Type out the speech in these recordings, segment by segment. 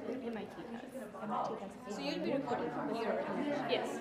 MIT does. MIT does. So you'll be recording from here. Yes.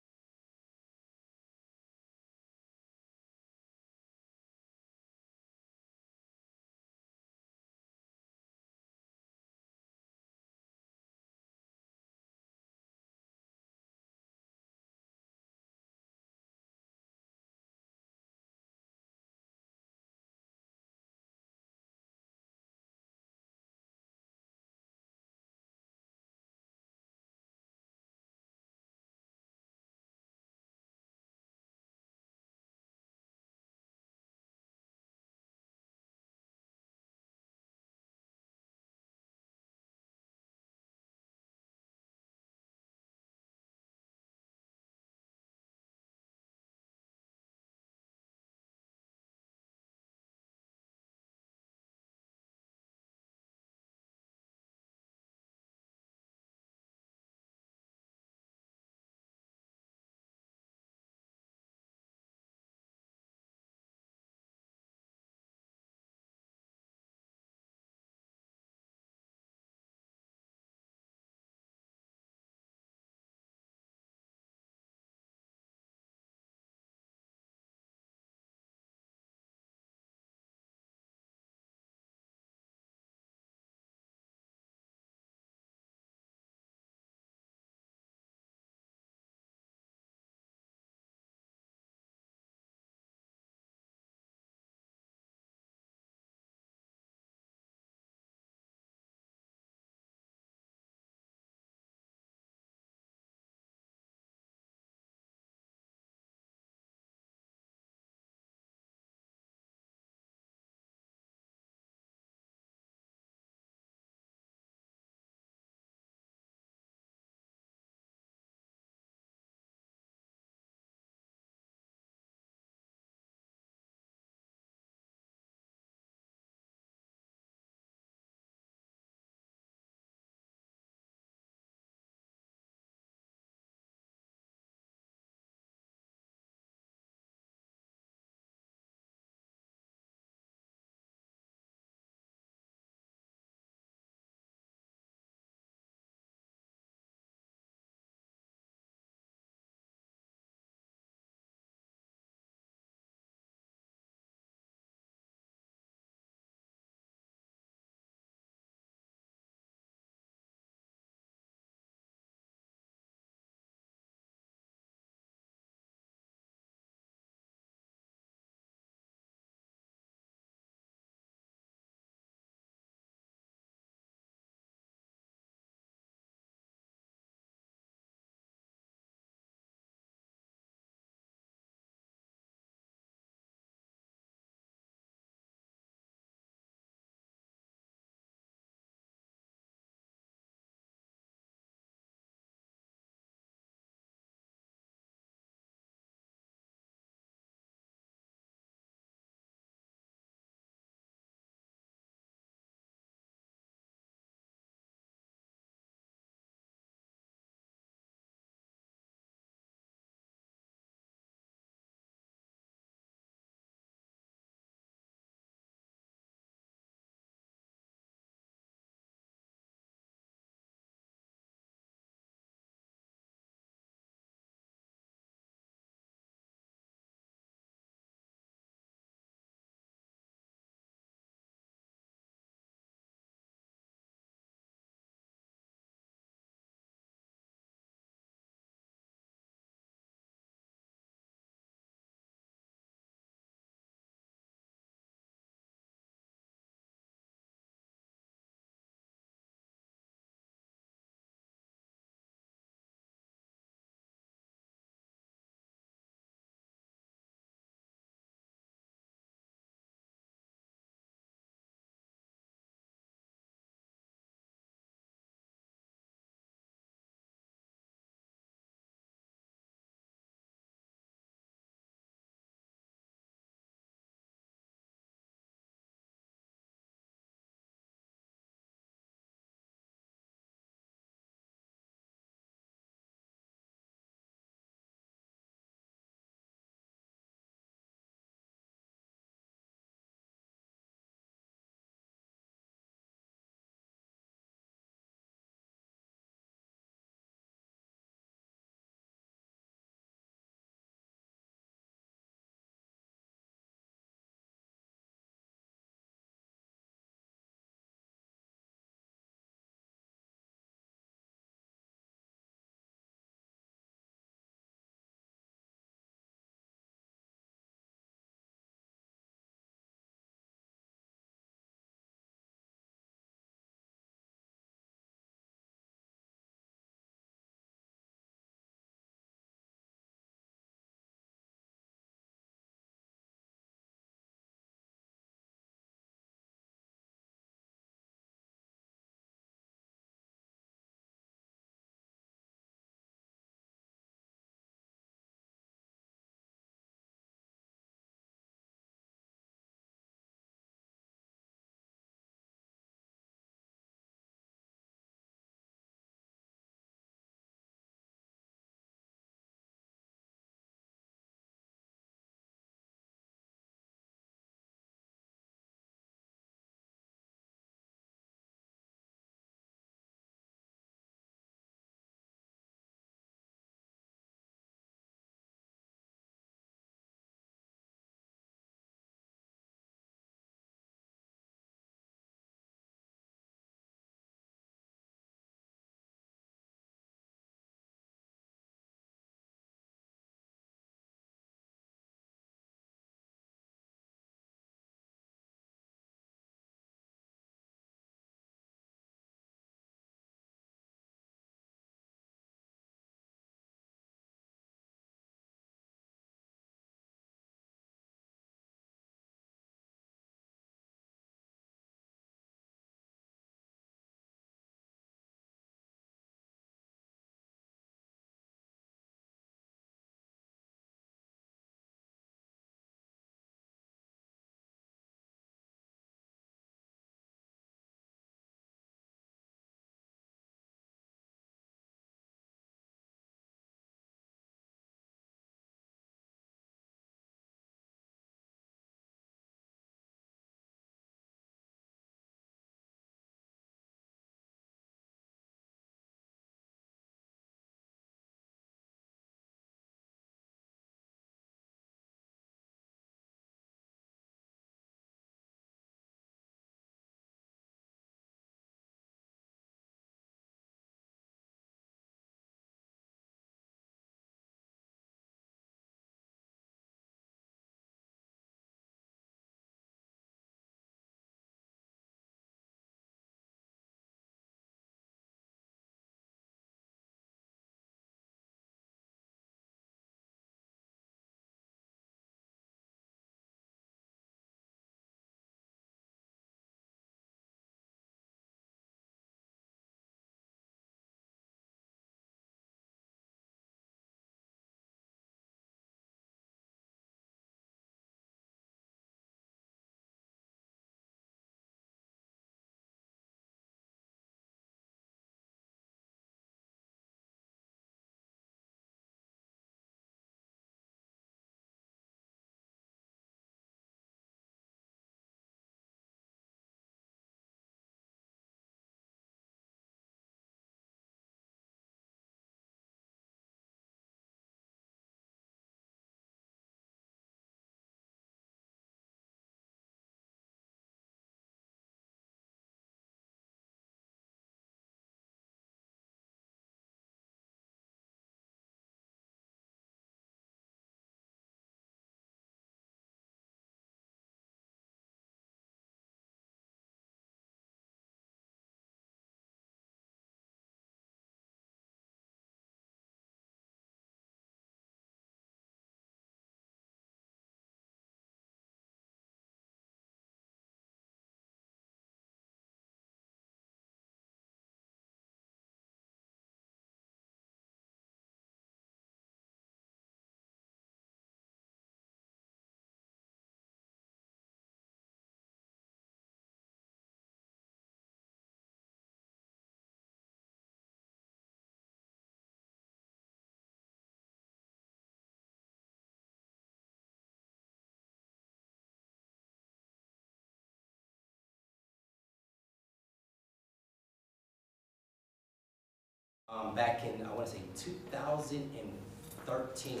back in, I want to say 2013,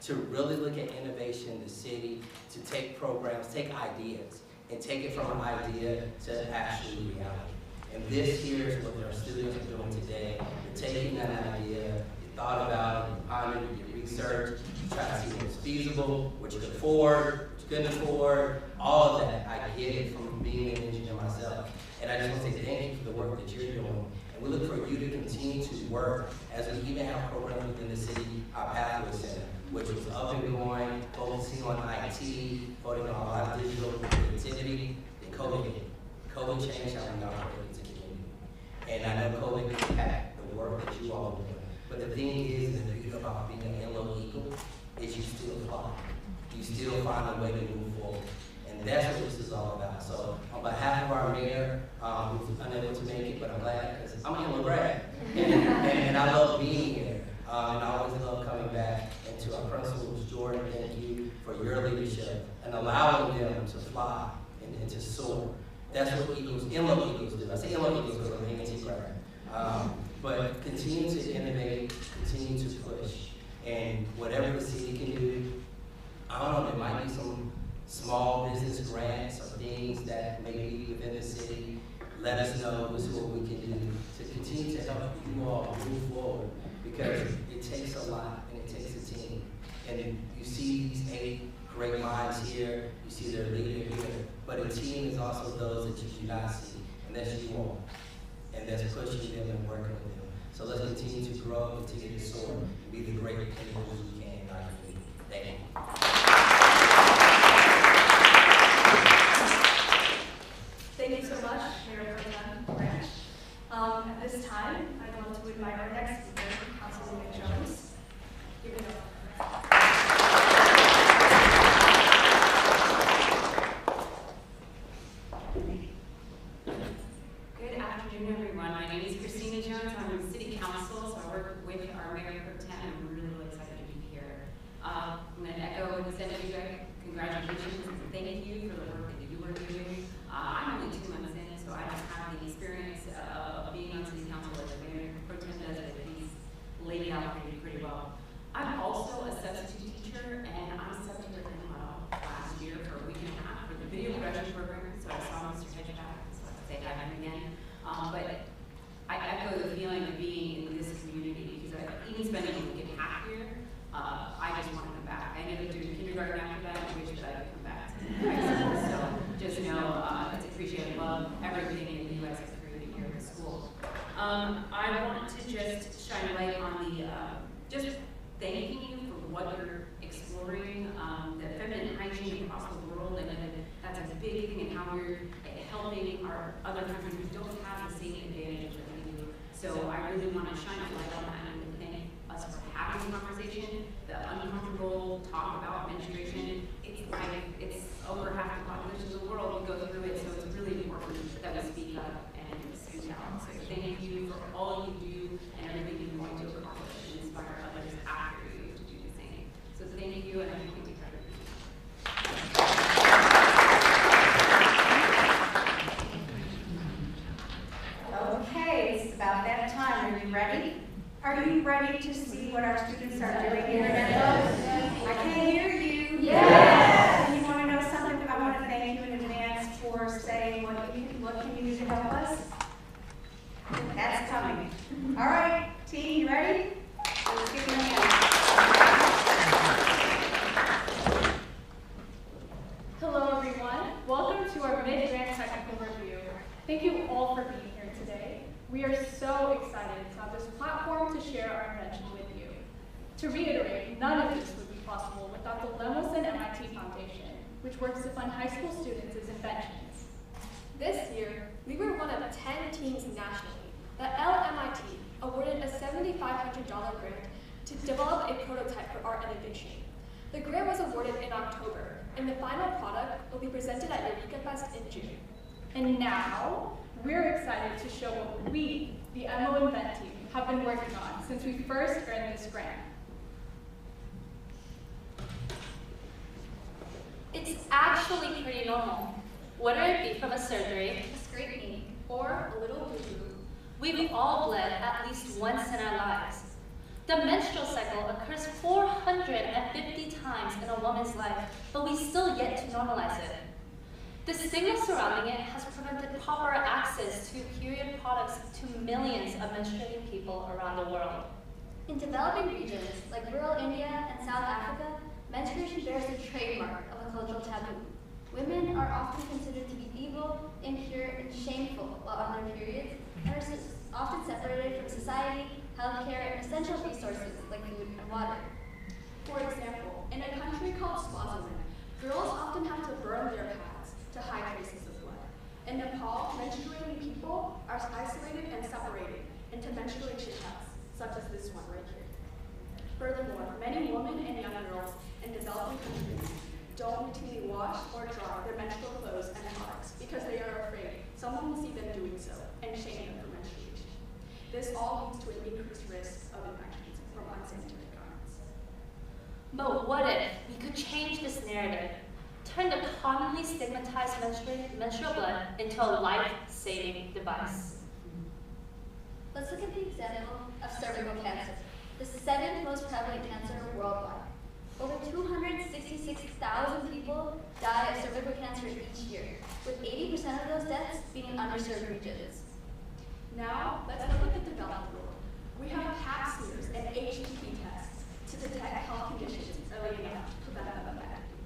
to really look at innovation in the city, to take programs, take ideas, and take it from an idea to actually reality. And this here is what our students are doing today. They're taking that idea, they thought about it, you pondered it, you researched, you try to see what was feasible, what you could afford, what you couldn't afford, all of that. I get it from being an engineer myself. And I just want to say thank you for the work that you're doing. And we look for you to continue to work as we even have programs within the city, our Pathway Center, which was up and going, focusing on IT, focusing on a lot of digital creativity. Then COVID hit. COVID changed how we operate as a community. And I know COVID impacted the work that you all are doing. But the thing is the beauty about being an Enloe Eagle is you still fly. You still find a way to move forward. And that's what this is all about. So on behalf of our mayor, who's unable to make it, but I'm glad because I'm an Enloe grad. And I love being here. And I always love coming back. And to our principals, Jordan, thank you for your leadership and allowing them to fly and to soar. That's what Enloe Eagles do. I say Enloe Eagles because I'm an MGTR grad. But continue to innovate, continue to push. And whatever the city can do, I don't know, there might be some small business grants or things that may be within the city. Let us know what we can do to continue to help you all move forward, because it takes a lot and it takes a team. And you see these 8 great minds here, you see their leader here, but a team is also those that you do not see, and that's you all. And that's pushing them and working with them. So let's continue to grow, continue to soar, and be the great individuals we can in our community. Thank you. Thank you so much, Mayor Pro Tem Branch. At this time, I want to invite our next speaker, Councilwoman Jones. Give it up. Good afternoon, everyone. My name is Jones. I'm on City Council, so I work with our Mayor Pro Tem. I'm really, really excited to be here. I'm going to echo what said to you guys. Congratulations and thank you for the work that you are doing. I'm only 2 months in, so I don't have the experience of being on City Council as a Mayor Pro Tem does, but he's laid it out pretty well. I'm also a substitute teacher, and I'm a substitute in last year for a week and a half for the video production program, so I saw Mr. Hedgeback, so I say hi to him again. But I echo the feeling of being in this community, because even spending a week and a half here, I just want to come back. I ended up doing kindergarten after that, and wish that I could come back to high school. So just know it's appreciated. Love everything that you guys have created here at the school. I want to just shine a light on the just thanking you for what you're exploring, the feminine hygiene across the world, and that's a big thing, and how we're helping our other countries who don't have the same advantages that we do. So I really want to shine a light on that and thank us for having the conversation. The uncomfortable talk about menstruation, it's over half the population of the world who go through it, so it's really important that we speak up and speak out. So thank you for all you do and everything you're going to accomplish and inspire others after you to do the same. So thank you, and I think we try to do. Okay, it's about that time. Are you ready? Are you ready to see what our students are doing here at Enloe? I can hear you. Yes. You want to know something? I want to thank you in advance for saying what can you do to help us? That's coming. All right, team, you ready? Let's give them a hand. Hello, everyone. Welcome to our mid-grant technical review. Thank you all for being here today. We are so excited to have this platform to share our invention with you. To reiterate, none of this would be possible without the Lemelson-MIT Foundation, which works to fund high school students' inventions. This year, we were one of 10 teams nationally that LMIT awarded a $7,500 grant to develop a prototype for our innovation. The grant was awarded in October, and the final product will be presented at Eureka Fest in June. And now, we're excited to show what we, the Enloe InvenTeam, have been working on since we first earned this grant. It's actually pretty normal. Whether it be from a surgery, a scraping, or a little boo-boo, We've all bled at least once in our lives. The menstrual cycle occurs 450 times in a woman's life, but we still yet to normalize it. The stigma surrounding it has prevented proper access to period products to millions of menstruating people around the world. In developing regions like rural India and South Africa, menstruation bears the trademark of a cultural taboo. Women are often considered to be evil, impure, and shameful while on their periods, and are often separated from society, healthcare, and essential resources like food and water. For example, in a country called Swaziland, girls often have to burn their pads to hide traces of blood. In Nepal, menstruating people are isolated and separated into menstruation huts, such as this one right here. Furthermore, many women and young girls in developing countries don't routinely wash or dry their menstrual clothes and products because they are afraid someone will see them doing so and shame them for menstruation. This all leads to an increased risk of infections from unsanitary garments. But what if we could change this narrative, turn the commonly stigmatized menstrual blood into a life-saving device? Let's look at the example of cervical cancer, the 7th most prevalent cancer worldwide. Over 266,000 people die of cervical cancer each year, with 80% of those deaths being in underserved regions. Now, let's look at the developed world. We have pap smears and HPV tests to detect health conditions early enough to prevent them effectively.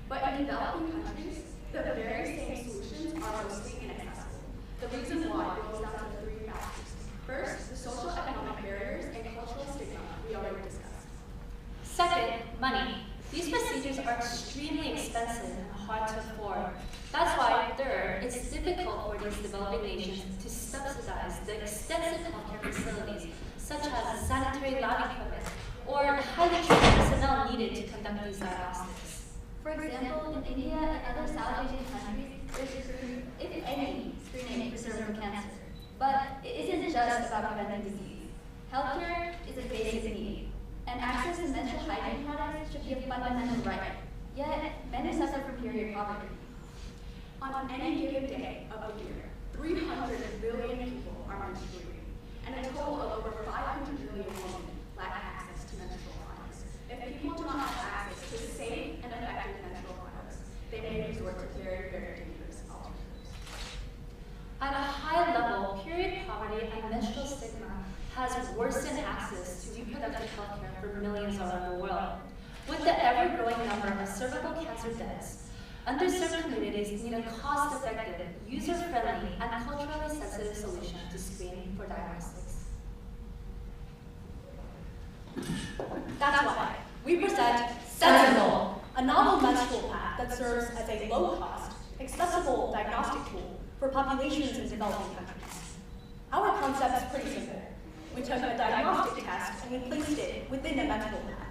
But in developing countries, the very same solutions are mostly inaccessible. The reason why boils down to 3 factors. First, the social economic barriers and cultural stigma we already discussed. Second, money. These procedures are extremely expensive and hard to afford. That's why, third, it's difficult for these developing nations to subsidize the extensive healthcare facilities, such as sanitary lab equipment, or highly trained personnel needed to conduct these diagnostics. For example, in India and other South Asian countries, there's, if any, screening for cervical cancer. But it isn't just about preventing disease. Healthcare is a basic need, and access to menstrual hygiene products should be a fundamental right. Yet, many suffer from period poverty. On any given day of a year, 300 billion people are menstruating, and a total of over 500 million women lack access to menstrual products. If people do not have access to safe and effective menstrual products, they may resort to very, very dangerous alternatives. At a high level, period poverty and menstrual stigma has worsened access to reproductive health care for millions around the world. With the ever-growing number of cervical cancer deaths, underserved communities need a cost-effective, user-friendly, and culturally sensitive solution to screen for diagnostics. That's why we present Sensible, a novel menstrual pad that serves as a low-cost, accessible diagnostic tool for populations in developing countries. Our concept is pretty simple. We took a diagnostic test and we placed it within a menstrual pad.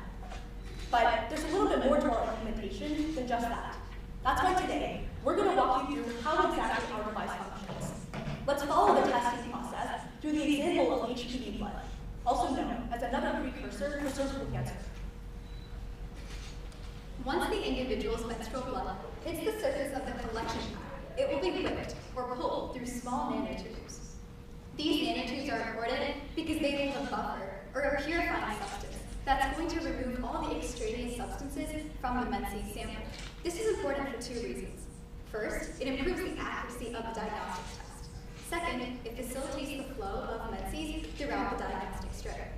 But there's a little bit more to our implementation than just that. That's why today, we're going to walk you through how exactly our device functions. Let's follow the testing process through the example of HPV blood, also known as another precursor for cervical cancer. Once the individual's menstrual blood hits the surface of the collection pad, it will be whipped or pulled through small nanotubes. These nanotubes are important because they hold a buffer or a purifying substance that's going to remove all the extraneous substances from the menses sample. This is important for 2 reasons. First, it improves the accuracy of the diagnostic test. Second, it facilitates the flow of menses throughout the diagnostic strip.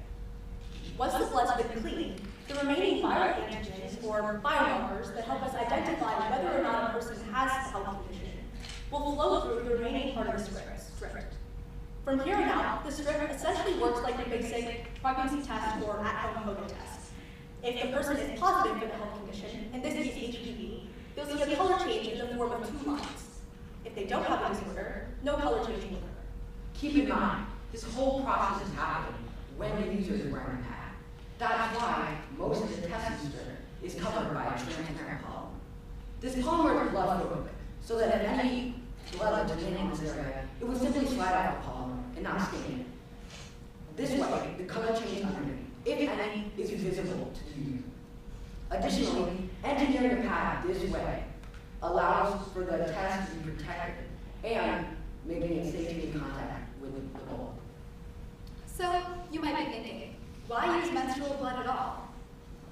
Once the blood's been cleaned, the remaining viral antigens, or biomarkers that help us identify whether or not a person has the health condition, will flow through the remaining part of the strip. From here on out, the strip essentially works like a basic pregnancy test or at-home COVID test. If the person is positive for the health condition, in this case HPV, you'll see a color change in the form of 2 lines. If they don't have a disorder, no color change will occur. Keep in mind, this whole process is happening when the user is wearing a pad. That's why most of the testing strip is covered by a transparent polymer. This polymer is blood phobic, so that if any blood was in this area, it would simply slide off the polymer and not stain it. This way, the color change underneath, if any, is visible to the user. Additionally, engineering the pad this way allows for the test to be protected and making it safe to be in contact with the bowl. You might be thinking, why use menstrual blood at all?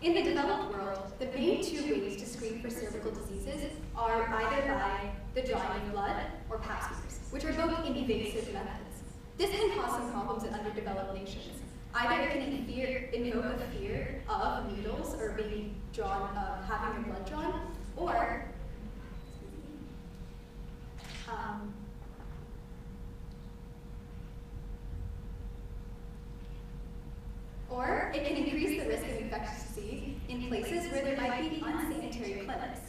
In the developed world, the main two ways to screen for cervical diseases are either by the drawing of blood or pap smears, which are both invasive methods. This can cause some problems in underdeveloped nations. Either it can invoke a fear of needles or being drawn, having your blood drawn, or it can increase the risk of infectious disease in places where there might be unsanitary clinics.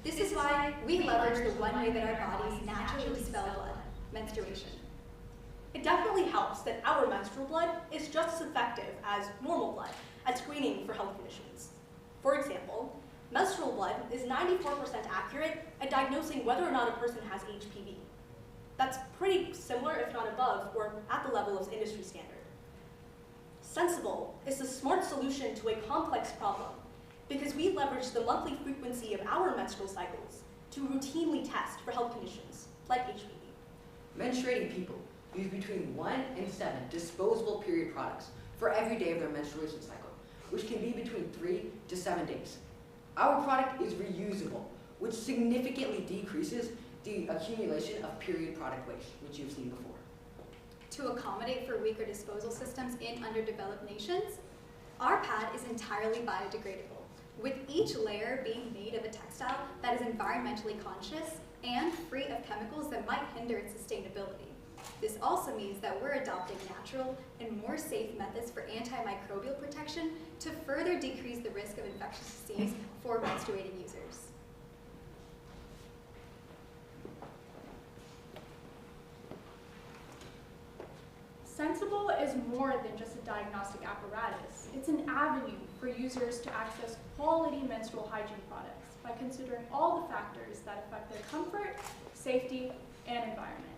This is why we leverage the one way that our bodies naturally expel blood, menstruation. It definitely helps that our menstrual blood is just as effective as normal blood at screening for health conditions. For example, menstrual blood is 94% accurate at diagnosing whether or not a person has HPV. That's pretty similar, if not above, or at the level of industry standard. Sensible is the smart solution to a complex problem because we leverage the monthly frequency of our menstrual cycles to routinely test for health conditions like HPV. Menstruating people use between 1 and 7 disposable period products for every day of their menstruation cycle, which can be between 3 to 7 days. Our product is reusable, which significantly decreases the accumulation of period product waste, which you've seen before. To accommodate for weaker disposal systems in underdeveloped nations, our pad is entirely biodegradable, with each layer being made of a textile that is environmentally conscious and free of chemicals that might hinder its sustainability. This also means that we're adopting natural and more safe methods for antimicrobial protection to further decrease the risk of infectious disease for menstruating users. Sensible is more than just a diagnostic apparatus. It's an avenue for users to access quality menstrual hygiene products by considering all the factors that affect their comfort, safety, and environment.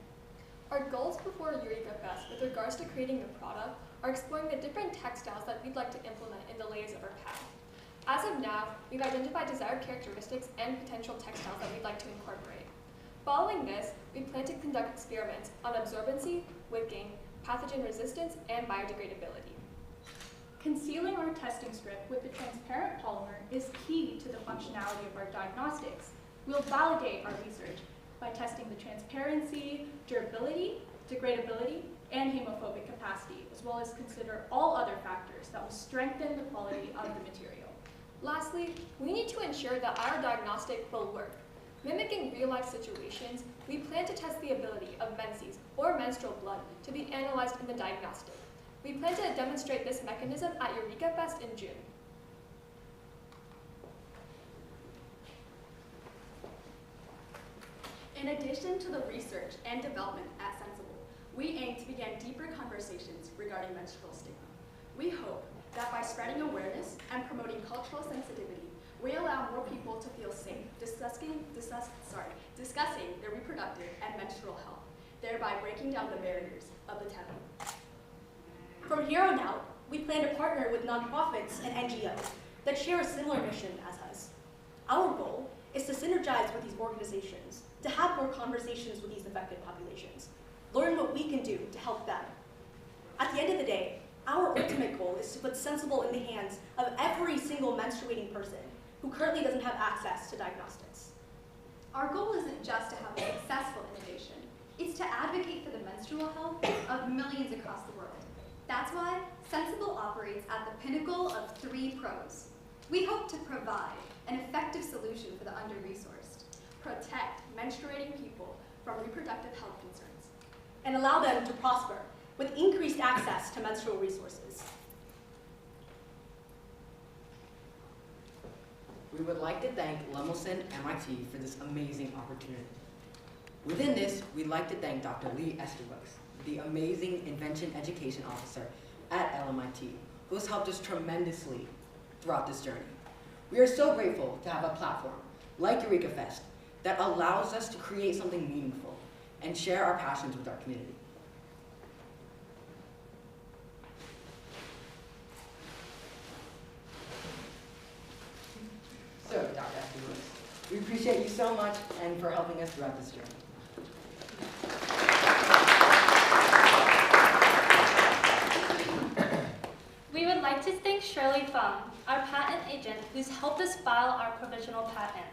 Our goals before Eureka Fest with regards to creating the product are exploring the different textiles that we'd like to implement in the layers of our pad. As of now, we've identified desired characteristics and potential textiles that we'd like to incorporate. Following this, we plan to conduct experiments on absorbency, wicking, pathogen resistance, and biodegradability. Concealing our testing strip with the transparent polymer is key to the functionality of our diagnostics. We'll validate our research by testing the transparency, durability, degradability, and hemophobic capacity, as well as consider all other factors that will strengthen the quality of the material. Lastly, we need to ensure that our diagnostic will work. Mimicking real-life situations, we plan to test the ability of menses or menstrual blood to be analyzed in the diagnostic. We plan to demonstrate this mechanism at Eureka Fest in June. In addition to the research and development at Sensible, we aim to begin deeper conversations regarding menstrual stigma. We hope that by spreading awareness and promoting cultural sensitivity, we allow more people to feel safe discussing their reproductive and menstrual health, thereby breaking down the barriers of the taboo. From here on out, we plan to partner with nonprofits and NGOs that share a similar mission as us. Our goal is to synergize with these organizations, to have more conversations with these affected populations, learn what we can do to help them. At the end of the day, our ultimate goal is to put Sensible in the hands of every single menstruating person who currently doesn't have access to diagnostics. Our goal isn't just to have a successful innovation, it's to advocate for the menstrual health of millions across the world. That's why Sensible operates at the pinnacle of 3 pros. We hope to provide an effective solution for the under-resourced, Protect menstruating people from reproductive health concerns, and allow them to prosper with increased access to menstrual resources. We would like to thank Lemelson-MIT for this amazing opportunity. Within this, we'd like to thank Dr. Lee Esterbucks, the amazing invention education officer at LMIT, who has helped us tremendously throughout this journey. We are so grateful to have a platform like Eureka Fest that allows us to create something meaningful and share our passions with our community. So, Dr. Esterbucks, we appreciate you so much and for helping us throughout this journey. Shirley Fung, our patent agent who's helped us file our provisional patent,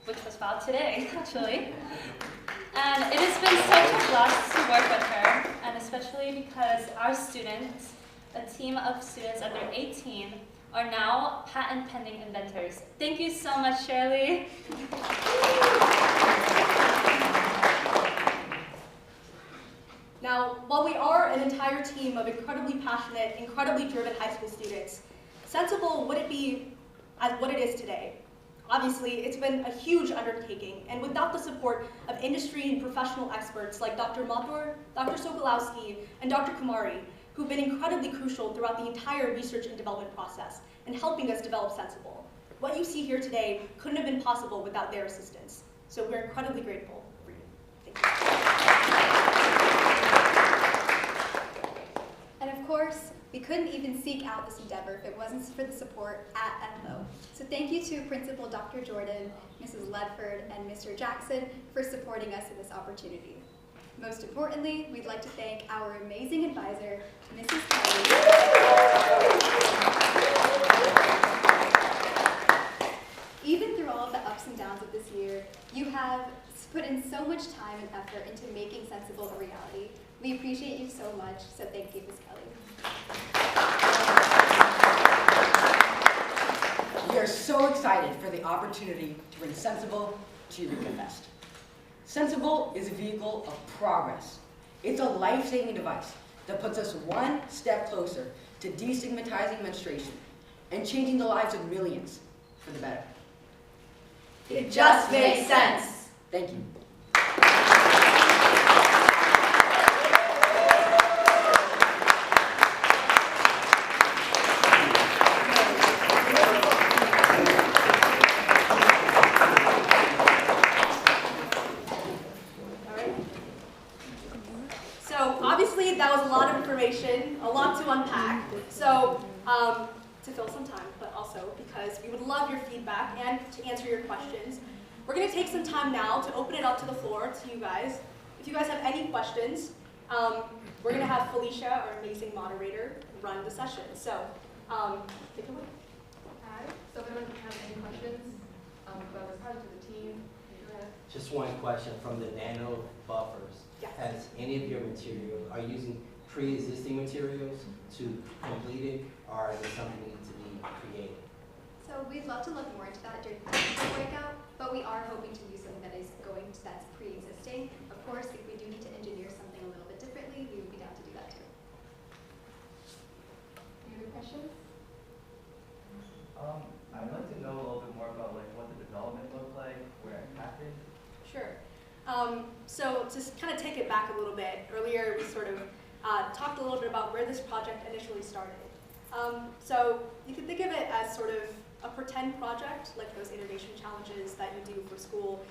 which was filed today, actually. And it has been such a blast to work with her, and especially because our students, a team of students under 18, are now patent pending inventors. Thank you so much, Shirley. Now, while we are an entire team of incredibly passionate, incredibly driven high school students, Sensible wouldn't be as what it is today. Obviously, it's been a huge undertaking, and without the support of industry and professional experts like Dr. Mathur, Dr. Sokolowski, and Dr. Kumari, who've been incredibly crucial throughout the entire research and development process and helping us develop Sensible. What you see here today couldn't have been possible without their assistance. So we're incredibly grateful for you. Thank you. And of course, we couldn't even seek out this endeavor if it wasn't for the support at Enloe. So thank you to Principal Dr. Jordan, Mrs. Ledford, and Mr. Jackson for supporting us in this opportunity. Most importantly, we'd like to thank our amazing advisor, Mrs. Kelly. Even through all of the ups and downs of this year, you have put in so much time and effort into making Sensible a reality. We appreciate you so much, so thank you, Ms. Kelly. We are so excited for the opportunity to bring Sensible to Eureka Fest. Sensible is a vehicle of progress. It's a life-saving device that puts us one step closer to destigmatizing menstruation and changing the lives of millions for the better. It just makes sense. Thank you. A lot to unpack. So to fill some time, but also because we would love your feedback and to answer your questions. We're going to take some time now to open it up to the floor to you guys. If you guys have any questions, we're going to have Felicia, our amazing moderator, run the session. So take it away. Hi. So if anyone has any questions about the project or the team, go ahead. Just one question from the nano buffers. Yes. Has any of your materials, are you using pre-existing materials to complete it, or is it something that needs to be created? So we'd love to look more into that during the technical breakout, but we are hoping to use something that is that's pre-existing. Of course, if we do need to engineer something a little bit differently, we would be down to do that too. Any other questions? I'd like to know a little bit more about what the development looked like, where it happened. Sure. So to kind of take it back a little bit, earlier we sort of talked a little bit about where this project initially started. So you can think of it as sort of a pretend project, like those innovation challenges that you do for school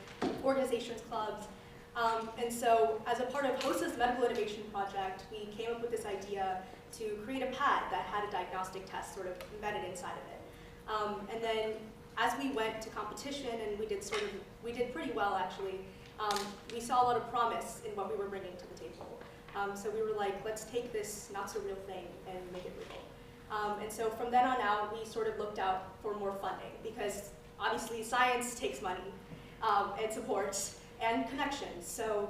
organizations, clubs. And so as a part of HOSA's medical innovation project, we came up with this idea to create a pad that had a diagnostic test sort of embedded inside of it. And then as we went to competition and we did pretty well actually, we saw a lot of promise in what we were bringing to the table. So we were like, let's take this not so real thing and make it real. And so from then on out, we sort of looked out for more funding because obviously science takes money and support and connections. So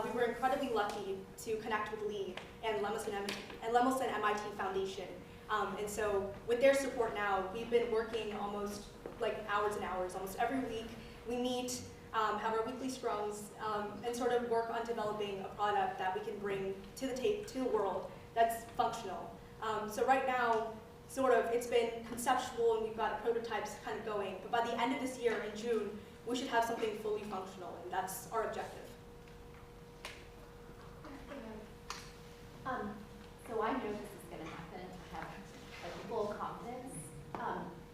we were incredibly lucky to connect with Lee and Lemelson-MIT Foundation. And so with their support now, we've been working almost like hours and hours, almost every week. We meet, have our weekly scrums, and sort of work on developing a product that we can bring to the world that's functional. So right now, sort of, it's been conceptual and we've got prototypes kind of going, but by the end of this year, in June, we should have something fully functional, and that's our objective. So I know this is going to happen. I have full confidence.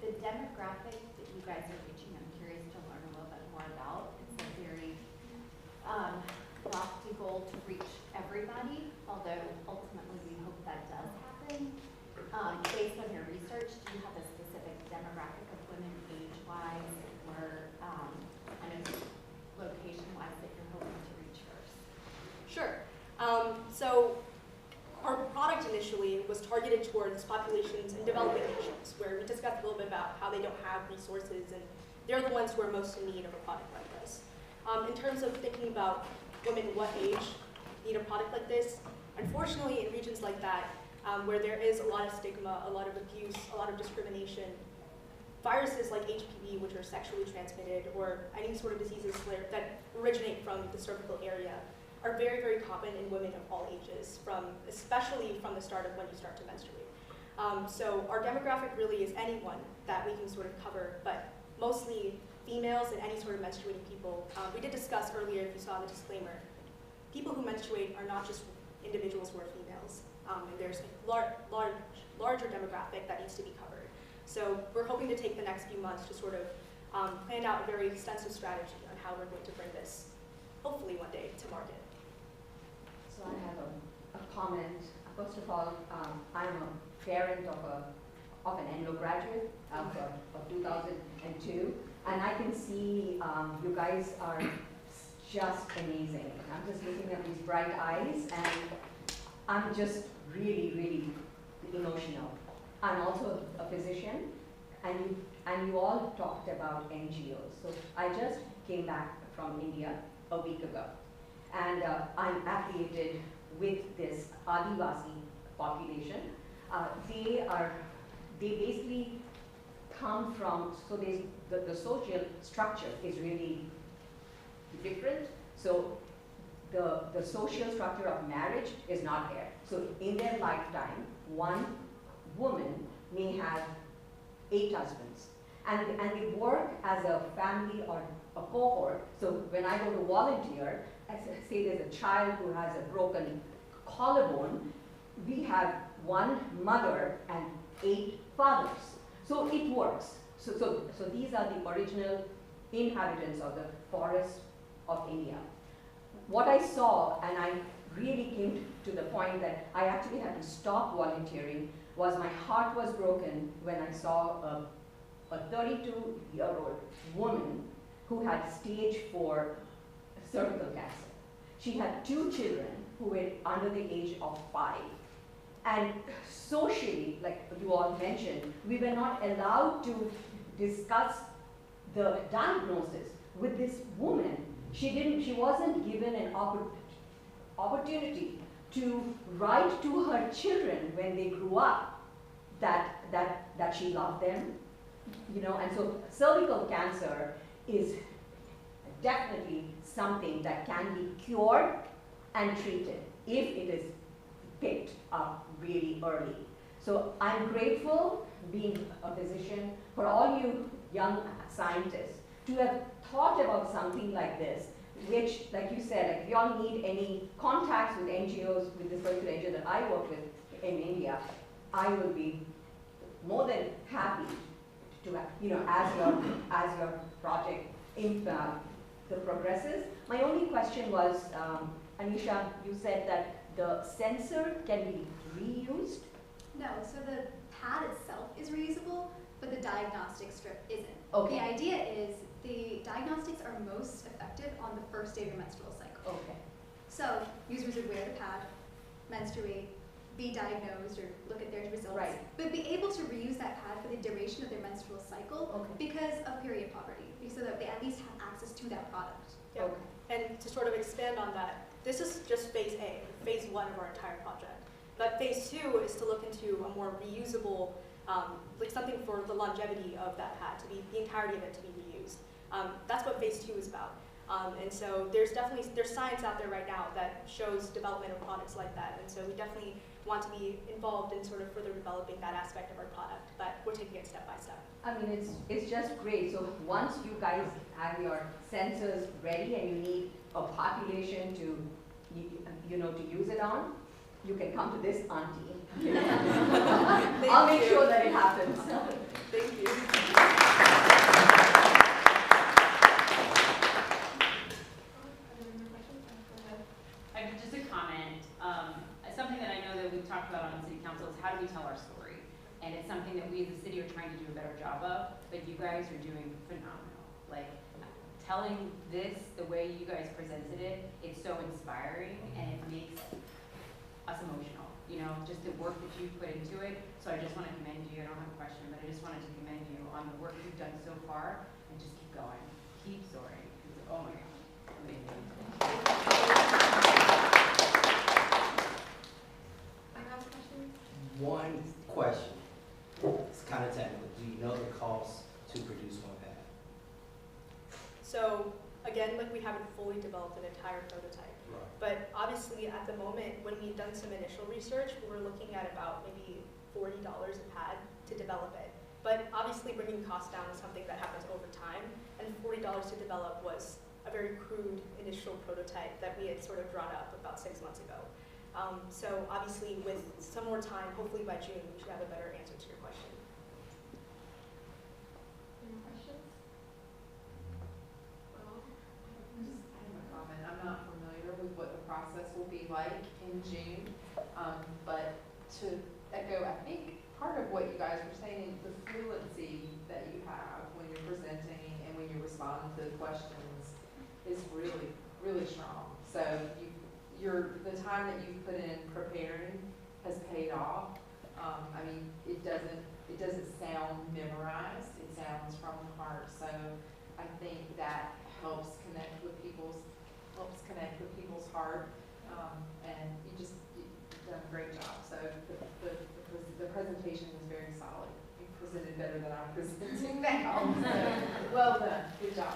The demographic that you guys are reaching, I'm curious to learn a little bit more about. It's a very lofty goal to reach everybody, although ultimately we hope that does happen. Based on your research, do you have a specific demographic of women age-wise or kind of location-wise that you're hoping to reach first? Sure. So our product initially was targeted towards populations in developing nations, where we discussed a little bit about how they don't have resources and they're the ones who are most in need of a product like this. In terms of thinking about women what age need a product like this, unfortunately in regions like that, where there is a lot of stigma, a lot of abuse, a lot of discrimination, viruses like HPV, which are sexually transmitted, or any sort of diseases that originate from the cervical area, are very, very common in women of all ages, especially from the start of when you start to menstruate. So our demographic really is anyone that we can sort of cover, but mostly females and any sort of menstruating people. We did discuss earlier, if you saw the disclaimer, people who menstruate are not just individuals who are females, and there's a larger demographic that needs to be covered. So we're hoping to take the next few months to sort of plan out a very extensive strategy on how we're going to bring this, hopefully one day, to market. So I have a comment. First of all, I'm a parent of an Enloe graduate of 2002, and I can see you guys are just amazing. I'm just looking at these bright eyes, and I'm just really, really emotional. I'm also a physician, and you all talked about NGOs. So I just came back from India a week ago, and I'm affiliated with this Adivasi population. They basically come from, so the social structure is really different. So the social structure of marriage is not there. So in their lifetime, one woman may have 8 husbands. And they work as a family or a cohort. So when I go to volunteer, say there's a child who has a broken collarbone, we have one mother and 8 fathers. So it works. So these are the original inhabitants of the forest of India. What I saw, and I really came to the point that I actually had to stop volunteering, was my heart was broken when I saw a 32-year-old woman who had stage 4 cervical cancer. She had 2 children who were under the age of 5. And socially, like you all mentioned, we were not allowed to discuss the diagnosis with this woman. She wasn't given an opportunity to write to her children when they grew up that she loved them, you know. And so cervical cancer is definitely something that can be cured and treated if it is picked up really early. So I'm grateful, being a physician, for all you young scientists to have thought about something like this, which, like you said, if you all need any contacts with NGOs, with the circular NGO that I work with in India, I will be more than happy to, you know, as your project progresses. My only question was, Anisha, you said that the sensor can be reused? No, so the pad itself is reusable, but the diagnostic strip isn't. Okay. The idea is the diagnostics are most effective on the first day of your menstrual cycle. Okay. So users would wear the pad, menstruate, be diagnosed or look at their results, Right. but be able to reuse that pad for the duration of their menstrual cycle because of period poverty, so that they at least have access to that product. Yeah. Okay. And to sort of expand on that, this is just phase A, phase 1 of our entire project. But phase 2 is to look into a more reusable, like something for the longevity of that pad, to be the entirety of it to be reused. That's what phase 2 is about. And so there's science out there right now that shows development of products like that. And so we definitely want to be involved in sort of further developing that aspect of our product, but we're taking it step by step. I mean, it's just great. So once you guys have your sensors ready and you need a population to, you know, to use it on, you can come to this auntie. You know? I'll make sure that it happens. Thank you. Just a comment. Something that I know that we've talked about on the city council is how do we tell our story? And it's something that we as a city are trying to do a better job of, but you guys are doing phenomenal. Like, telling this the way you guys presented it, it's so inspiring and it makes us emotional. just the work that you've put into it. So I just want to commend you. I don't have a question, but I just wanted to commend you on the work you've done so far, and just keep going, keep soaring. Oh my gosh, amazing. One question. It's kind of technical. Do you know the cost to produce one pad? So again, like we haven't fully developed an entire prototype. Right. But obviously at the moment, when we've done some initial research, we were looking at about maybe $40 a pad to develop it. But obviously bringing costs down is something that happens over time, and $40 to develop was a very crude initial prototype that we had sort of drawn up about 6 months ago. So obviously with some more time, hopefully by June, we should have a better answer to your question. Any questions? I have a comment. I'm not familiar with what the process will be like in June, but to echo, I think part of what you guys were saying, the fluency that you have when you're presenting and when you respond to questions is really, really strong. So the time that you've put in preparing has paid off. I mean, it doesn't sound memorized. It sounds from the heart. So I think that helps connect with people's heart, and you've done a great job. So the presentation was very solid. You presented better than I'm presenting now. So well done. Good job.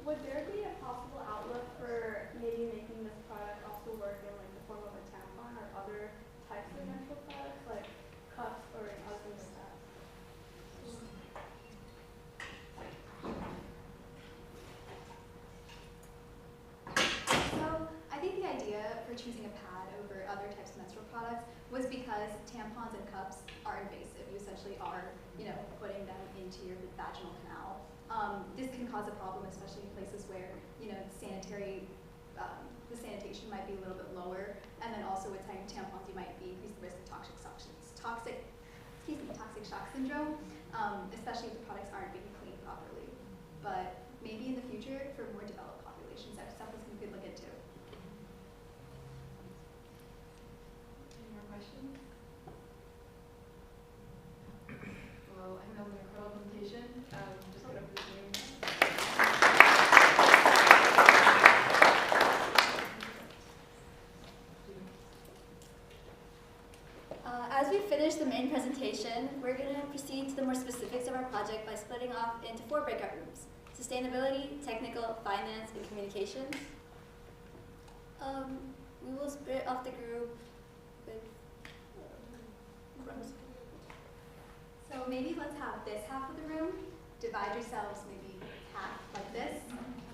Would there be a possible outlook for maybe making this product also work in like the form of a tampon or other types of menstrual products like cups or other things like that? So I think the idea for choosing a pad over other types of menstrual products was because tampons and cups are invasive. You essentially are, putting them into your vaginal canal. This can cause a problem, especially in places where, the sanitation might be a little bit lower, and then also with tampons, you might be increased the risk of toxic shock syndrome, especially if the products aren't being cleaned properly. But maybe in the future, for more developed populations, that's something we could look into. Any more questions? Well, I think that was an incredible presentation. Just get over the Zoom. As we finish the main presentation, we're going to proceed to the more specifics of our project by splitting off into 4 breakout rooms: sustainability, technical, finance, and communications. We will split off the group with So maybe let's have this half of the room, divide yourselves maybe half like this,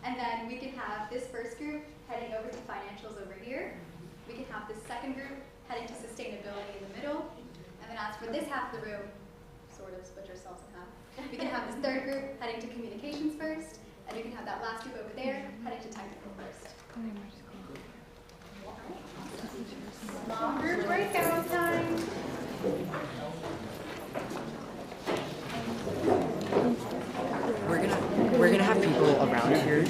and then we can have this first group heading over to financials over here. We can have this second group heading to sustainability in the middle, and then as for this half of the room, sort of split yourselves in half. We can have this third group heading to communications first, and we can have that last group over there heading to technical first. Longer breakout time. We're gonna have people around here.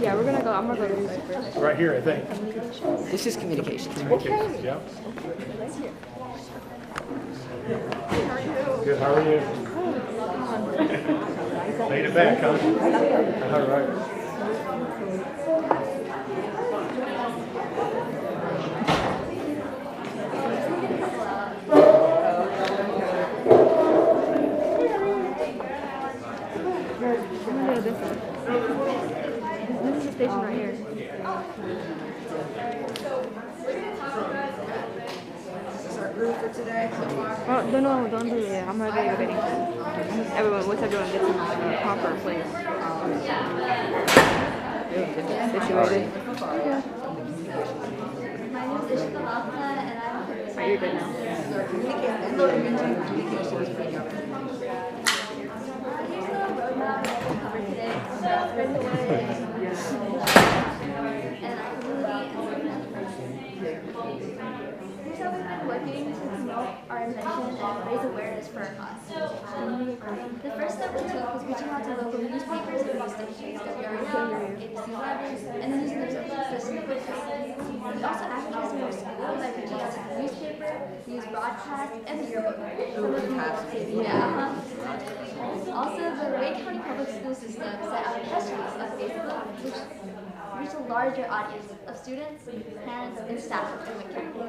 Yeah, I'm gonna go this way first. Right here, I think. This is communications. Communications, yeah. How are you? Good, how are you? Made it back, huh? All right. This is the station right here. Is this our group for today? Oh, no, don't do it. I'm not doing anything. Once everyone gets in the proper place. Situated. Yeah. Alright, you're good now. Here's how we've been working to promote our invention and raise awareness for our cause. The first step was reaching out to local newspapers and stations, WRNL, ABC Web, and the news system. We also advocated for school by reaching out to the newspaper, news broadcast, and the yearbook. Yeah. Also, the Wake County Public School System sent out a press release on Facebook, which reached a larger audience of students, parents, and staff in Wake County.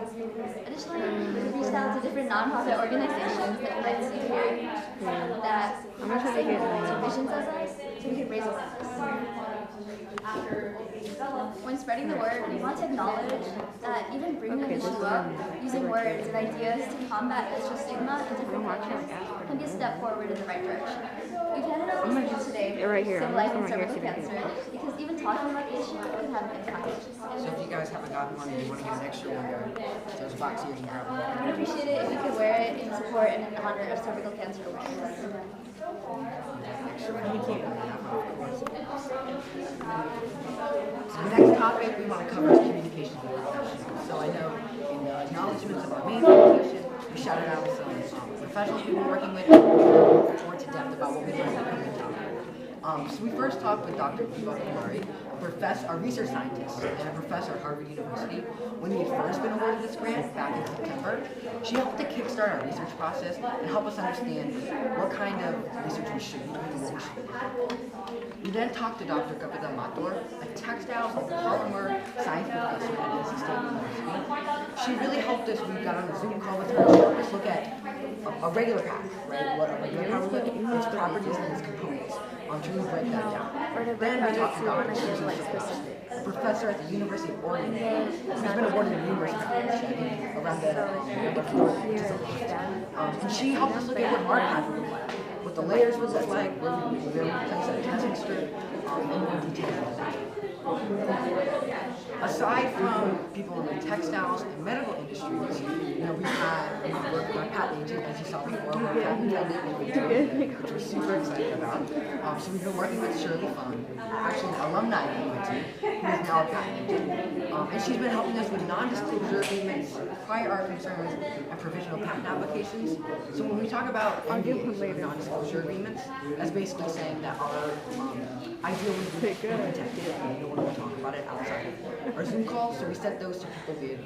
Additionally, we reached out to different nonprofit organizations that might see here that have the same visions as us, so we can raise awareness. When spreading the word, we want to acknowledge that even bringing an issue up, using words and ideas to combat menstrual stigma in different cultures can be a step forward in the right direction. We've handed out these books today, symbolizing cervical cancer, because even talking about the issue can have an impact. So if you guys haven't gotten one and you want to get an extra one, there's a box here, you can grab one. We'd appreciate it if you could wear it in support and in honor of cervical cancer awareness. So the next topic we want to cover is communication with professionals. So I know in the acknowledgments of our main presentation, we shouted out some professionals we've been working with, more to depth about what we learned in the topic. So we first talked with Dr. Eva Kumari, a research scientist and a professor at Harvard University. When we had first been awarded this grant back in September, she helped to kickstart our research process and help us understand what kind of research we should be doing and what we should be doing. We then talked to Dr. Kapita Mathur, a textiles and polymer science professor at NC State University. She really helped us. We got on a Zoom call with her to help us look at a regular pack, right? What a regular pack would look at, its properties and its components. To really break that down. Then we talked about a professor at the University of Oregon who's been awarded numerous grants around and she helped us look at what our path would look like, what the layers would look like, where we place a testing strip, and more details about that. Aside from people in the textiles and medical industries, we've worked with our patent agent, as you saw before, we're patent pending, which we're super excited about. So we've been working with Shirley Fung, actually an alumni of MGTR, who is now a patent agent. And she's been helping us with non-disclosure agreements, prior art concerns, and provisional patent applications. So when we talk about NDAs, or non-disclosure agreements, that's basically saying that our ideal would be protected and no one will talk about it outside of our Zoom calls. So we sent those to people we had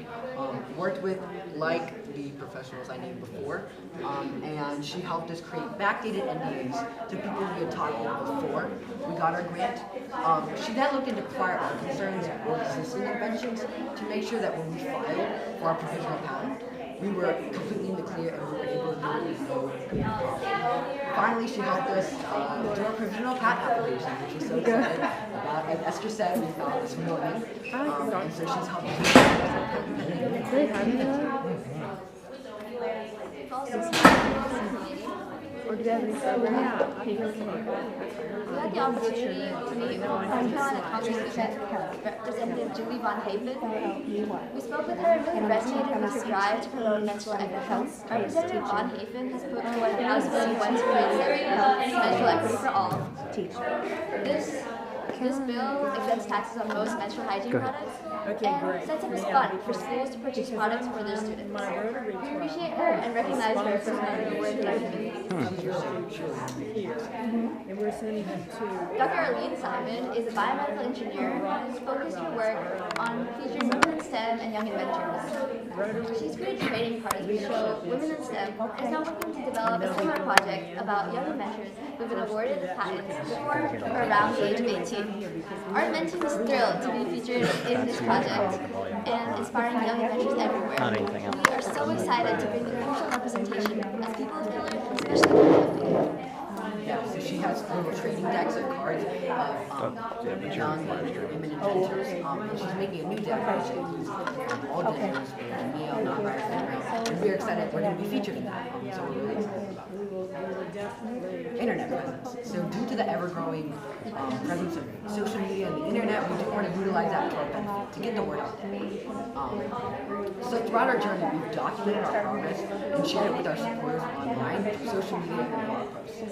worked with, like the professionals I named before, and she helped us create backdated NDAs to people we had talked with before we got our grant. She then looked into prior art concerns or existing inventions to make sure that when we filed for our provisional patent, we were completely in the clear and we were able to do it. Finally, she helped us do our provisional patent application, which we're so excited about. Like Esther said, we filed this morning, and so she's helped us do our patent pending. Or do you have any we had the opportunity to meet with Representative Julie Von Haven. We spoke with her and really resonated with her drive to promote menstrual equity. Representative Von Haven has put forward House Bill 127, menstrual equity for all. This bill exempts taxes on most menstrual hygiene products and sets up a fund for schools to purchase products for their students. We appreciate her and recognize her for promoting the word in our community. Dr. Arlene Simon is a biomedical engineer who has focused her work on featuring women in STEM and young inventors. She's created training cards which show women in STEM and is now working to develop a similar project about young inventors who have been awarded patents before or around the age of 18. Our invention is thrilled to be featured in this project and inspiring young inventors everywhere. We are so excited to bring the crucial representation as people of color, especially women. Yeah, so she has little trading decks of cards of young women inventors, and she's making a new deck which includes all genders, male, non-binary, female, and we're excited. We're going to be featured in that, so we're really excited about that. Internet presence. So due to the ever-growing presence of social media and the internet, we do want to utilize that to our benefit, to get the word out there. So throughout our journey, we've documented our progress and shared it with our supporters online, through social media, and blog posts. We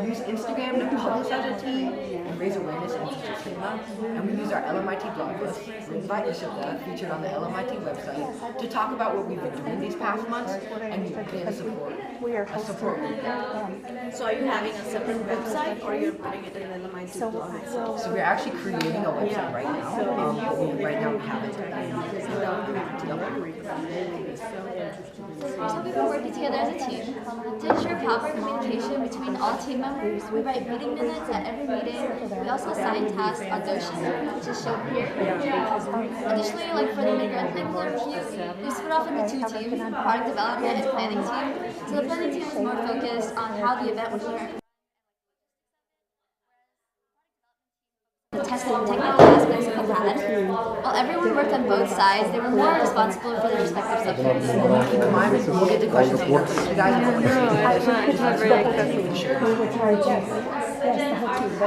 use Instagram to publicize our team and raise awareness and menstrual stigma, and we use our LMIT blog post, written by Ishita, featured on the LMIT website, to talk about what we've been doing these past months and begin a support group. So are you having a separate website or you're putting it in the MIT blog itself? So we're actually creating a website right now, but right now we haven't. So we've been working together as a team to ensure proper communication between all team members. We write meeting minutes at every meeting. We also assign tasks on Notion, which is shown here. Additionally, like for the mid-grant plan review, we split off into two teams, product development and planning team. So the planning team is more focused on how the event would work. The testing and technical aspects of the plan. While everyone worked on both sides, they were more responsible for their respective subjects. Keep in mind, we'll get to questions later. You guys are going to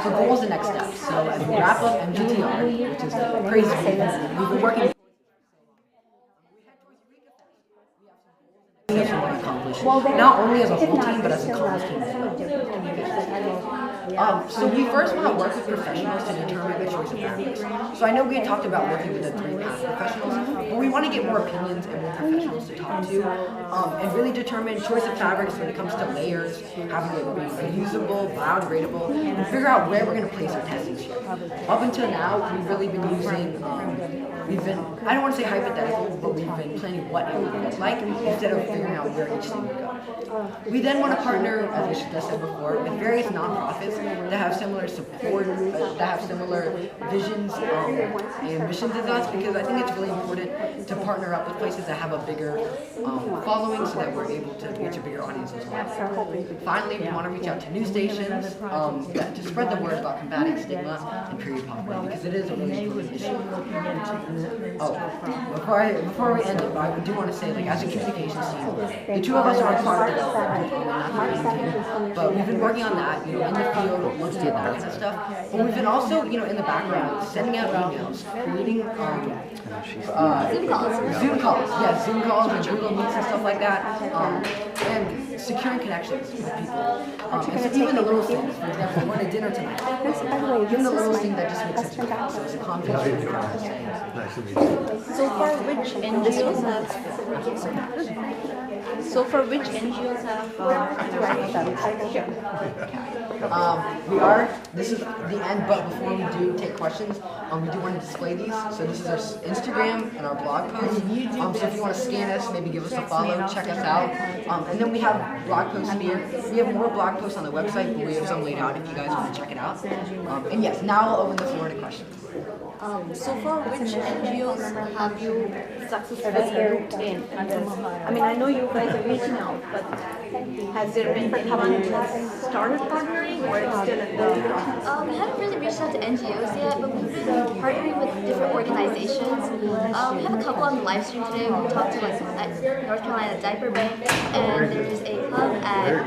So goals the next step. So as we wrap up MGTR, which is a crazy we've been working not only as a whole team, but as a college team. So we first want to work with professionals to determine the choice of fabrics. So I know we had talked about working with the 3 past professionals, but we want to get more opinions and more professionals to talk to, and really determine choice of fabrics when it comes to layers, having it be reusable, biodegradable, and figure out where we're going to place our testing sheet. Up until now, we've really been using, I don't want to say hypothetical, but we've been planning what it would look like instead of figuring out where each thing would go. We then want to partner, as Ishita said before, with various nonprofits that have similar support, that have similar visions and missions as us, because I think it's really important to partner up with places that have a bigger following so that we're able to reach a bigger audience as well. Finally, we want to reach out to news stations to spread the word about combating stigma and period poverty, because it is a really important issue. Before we end it, I do want to say, like, as a communications team, the 2 of us are a part of the but we've been working on that, in the field, looking at that kind of stuff. But we've been also, in the background, sending out emails, creating Zoom calls and Google Meets and stuff like that, and securing connections with people. And so even the little things, for example, we're going to dinner tonight. Even the little thing that just makes such a difference. So it's a conversation with what I'm saying. So for which NGOs this is the end, but before we do take questions, we do want to display these. So this is our Instagram and our blog post. So if you want to scan us, maybe give us a follow, check us out. And then we have blog posts here. We have more blog posts on the website, but we have some laid out if you guys want to check it out. And yes, now I'll open the floor to questions. So for which NGOs have you successfully looked in? I mean, I know you guys are reaching out, but has there been anyone who has started partnering, or it's still in the process? We haven't really reached out to NGOs yet, but we've been partnering with different organizations. We have a couple on the live stream today. We talked to North Carolina Diaper Bank, and there's a club at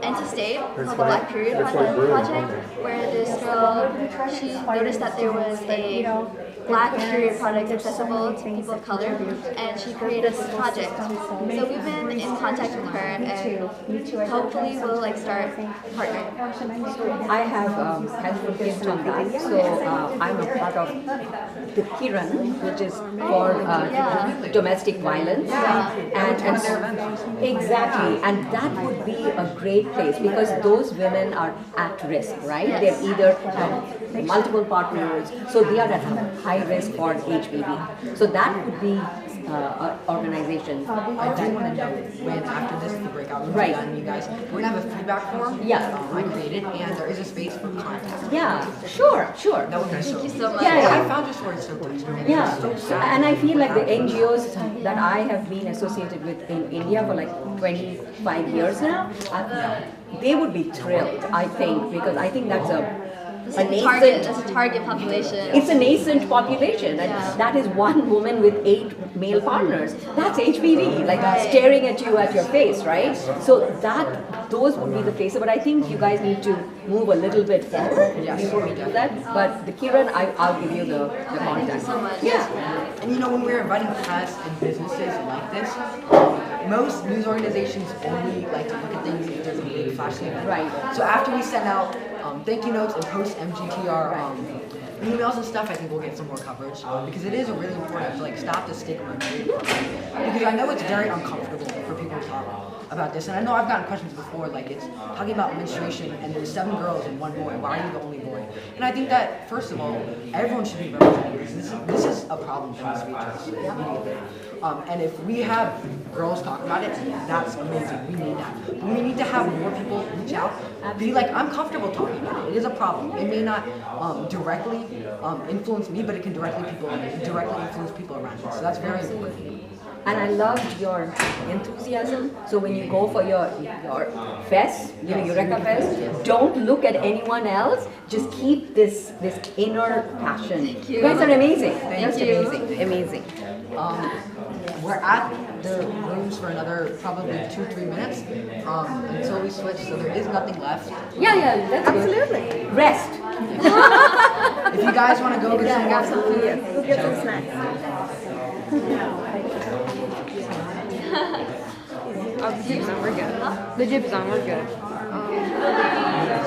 NC State called the Black Period Project, where this girl, she noticed that there was a black period product accessible to people of color, and she created this project. So we've been in contact with her, and hopefully we'll start partnering. I have helpful tips on that. So I'm a part of the Kiran, which is for domestic violence, and exactly, and that would be a great place because those women are at risk, right? Yes. They've either have multiple partners, so they are at high risk for HPV. So that would be organization. I do want to know when after this the breakout room is done, you guys, we're gonna have a feedback form. Yeah, I created, and there is a space for contact. Yeah, sure. That would be Thank you so much. Yeah. I found your story so touching. Yeah, and I feel like the NGOs that I have been associated with in India for like 25 years now, they would be thrilled, I think, because I think that's a This a is nascent, a target population. it's a nascent population, and Yeah. that is one woman with 8 male partners. That's HPD, like staring at you at your face, right? So those would be the places, but I think you guys need to move a little bit forward before we do that. But the Kiran, I'll give you the contact. Thank you so much. Yeah. And you know, when we're inviting press and businesses like this, most news organizations only like to look at things if there's a big flashy event. Right. So after we send out thank you notes and post MGTR emails and stuff, I think we'll get some more coverage because it is really important to like stop the stigma. Because I know it's very uncomfortable for people to talk about this, and I know I've gotten questions before, like it's talking about menstruation and there's 7 girls and 1 boy. Why are you the only boy? And I think that first of all, everyone should be represented. This is a problem that needs to be addressed immediately. And if we have girls talk about it, that's amazing. We need that. But we need to have more people reach out, be like, I'm comfortable talking about it. It is a problem. It may not directly influence me, but it can directly influence people around me. So that's very important. And I loved your enthusiasm. So when you go for your fest, Eureka Fest, don't look at anyone else. Just keep this inner passion. Thank you. You guys are amazing. Thank Just you. amazing. We're at the rooms for another probably 2-3 minutes until we switch. So there is nothing left. Yeah, that's absolutely. Rest. If you guys want to go get some food, We'll get some snacks. The jib's on, we're good. The jib's on, we're good.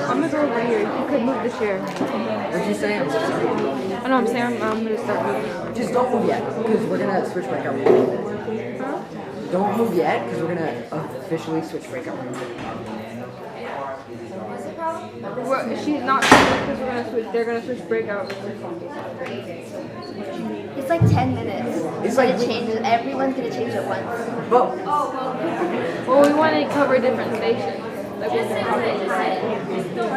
I'm gonna go over here. You could move the chair. What'd you say? I'm so sorry. I know I'm saying I'm gonna start moving. Just don't move yet, because we're gonna switch breakout rooms. Don't move yet, because we're gonna officially switch breakout rooms. Well, she's not because they're gonna switch breakout. It's like 10 minutes. It's like everyone's gonna change at once. Well, Well, we want to cover different stations. Like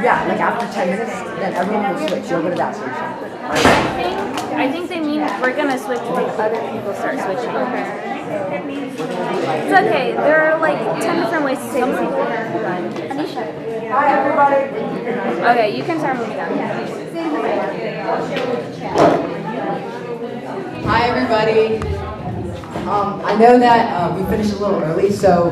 yeah, like after 10 minutes, then everyone will switch. You'll go to that station. I think they mean we're gonna switch when other people start switching. Okay. It's okay. There are like 10 different ways to say the same thing. Anisha. Hi, everybody. Okay, you can start moving down. Hi, everybody. I know that we finished a little early, so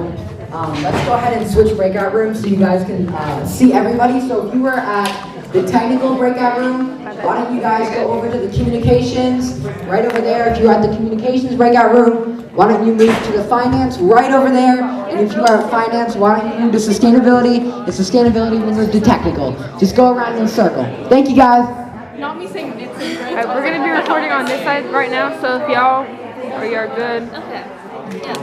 let's go ahead and switch breakout rooms so you guys can see everybody. So if you were at the technical breakout room, why don't you guys go over to the communications right over there. If you're at the communications breakout room, why don't you move to the finance right over there. And if you are at finance, why don't you move to sustainability? The sustainability will move to technical. Just go around in a circle. Thank you, guys. Not me saying Nancy, right? Alright, we're gonna be recording on this side right now, so if y'all are good. Okay.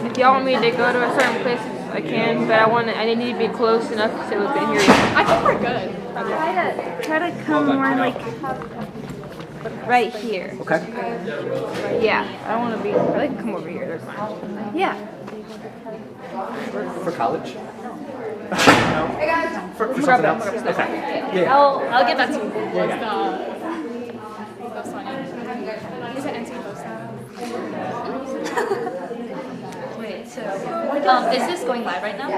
If y'all want me to go to a certain place, I can, but I need to be close enough so we can hear you. I think we're good. Try to come more like right here. Okay. Yeah, I don't want to be. I like to come over here. That's fine. Yeah. For college? Hey guys. For something else? Okay. Yeah. I'll get back to you. That's funny. Is it NC post now? Wait, so is this going live right now?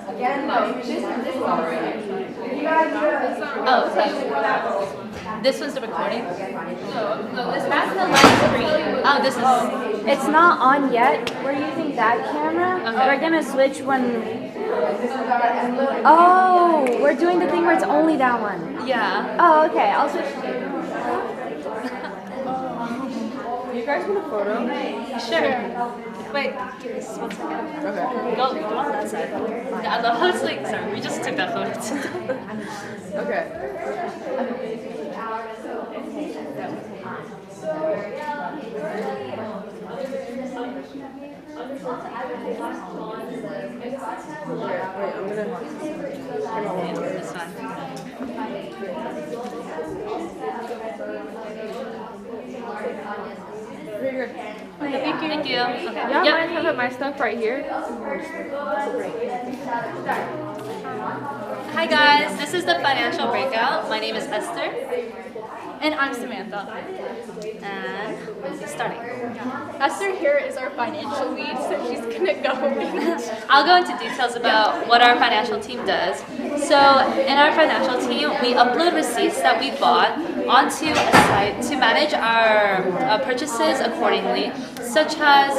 Again, no. Oh, okay. This one's the recording? No, that's the live stream. Oh, this is. It's not on yet. We're using that camera. Okay. We're gonna switch when. Oh, we're doing the thing where it's only that one. Yeah. Oh, okay. I'll switch. You guys want a photo? Sure. Wait, give me just 1 second. Okay. Go on that side. I was like, sorry, we just took that photo. Okay. This one. Very good. Thank you. Okay. Y'all mind if I put my stuff right here? Hi guys, this is the financial breakout. My name is Esther. And I'm Samantha. And we'll be starting. Esther here is our financial lead, so she's gonna go. I'll go into details about what our financial team does. So in our financial team, we upload receipts that we bought onto a site to manage our purchases accordingly, such as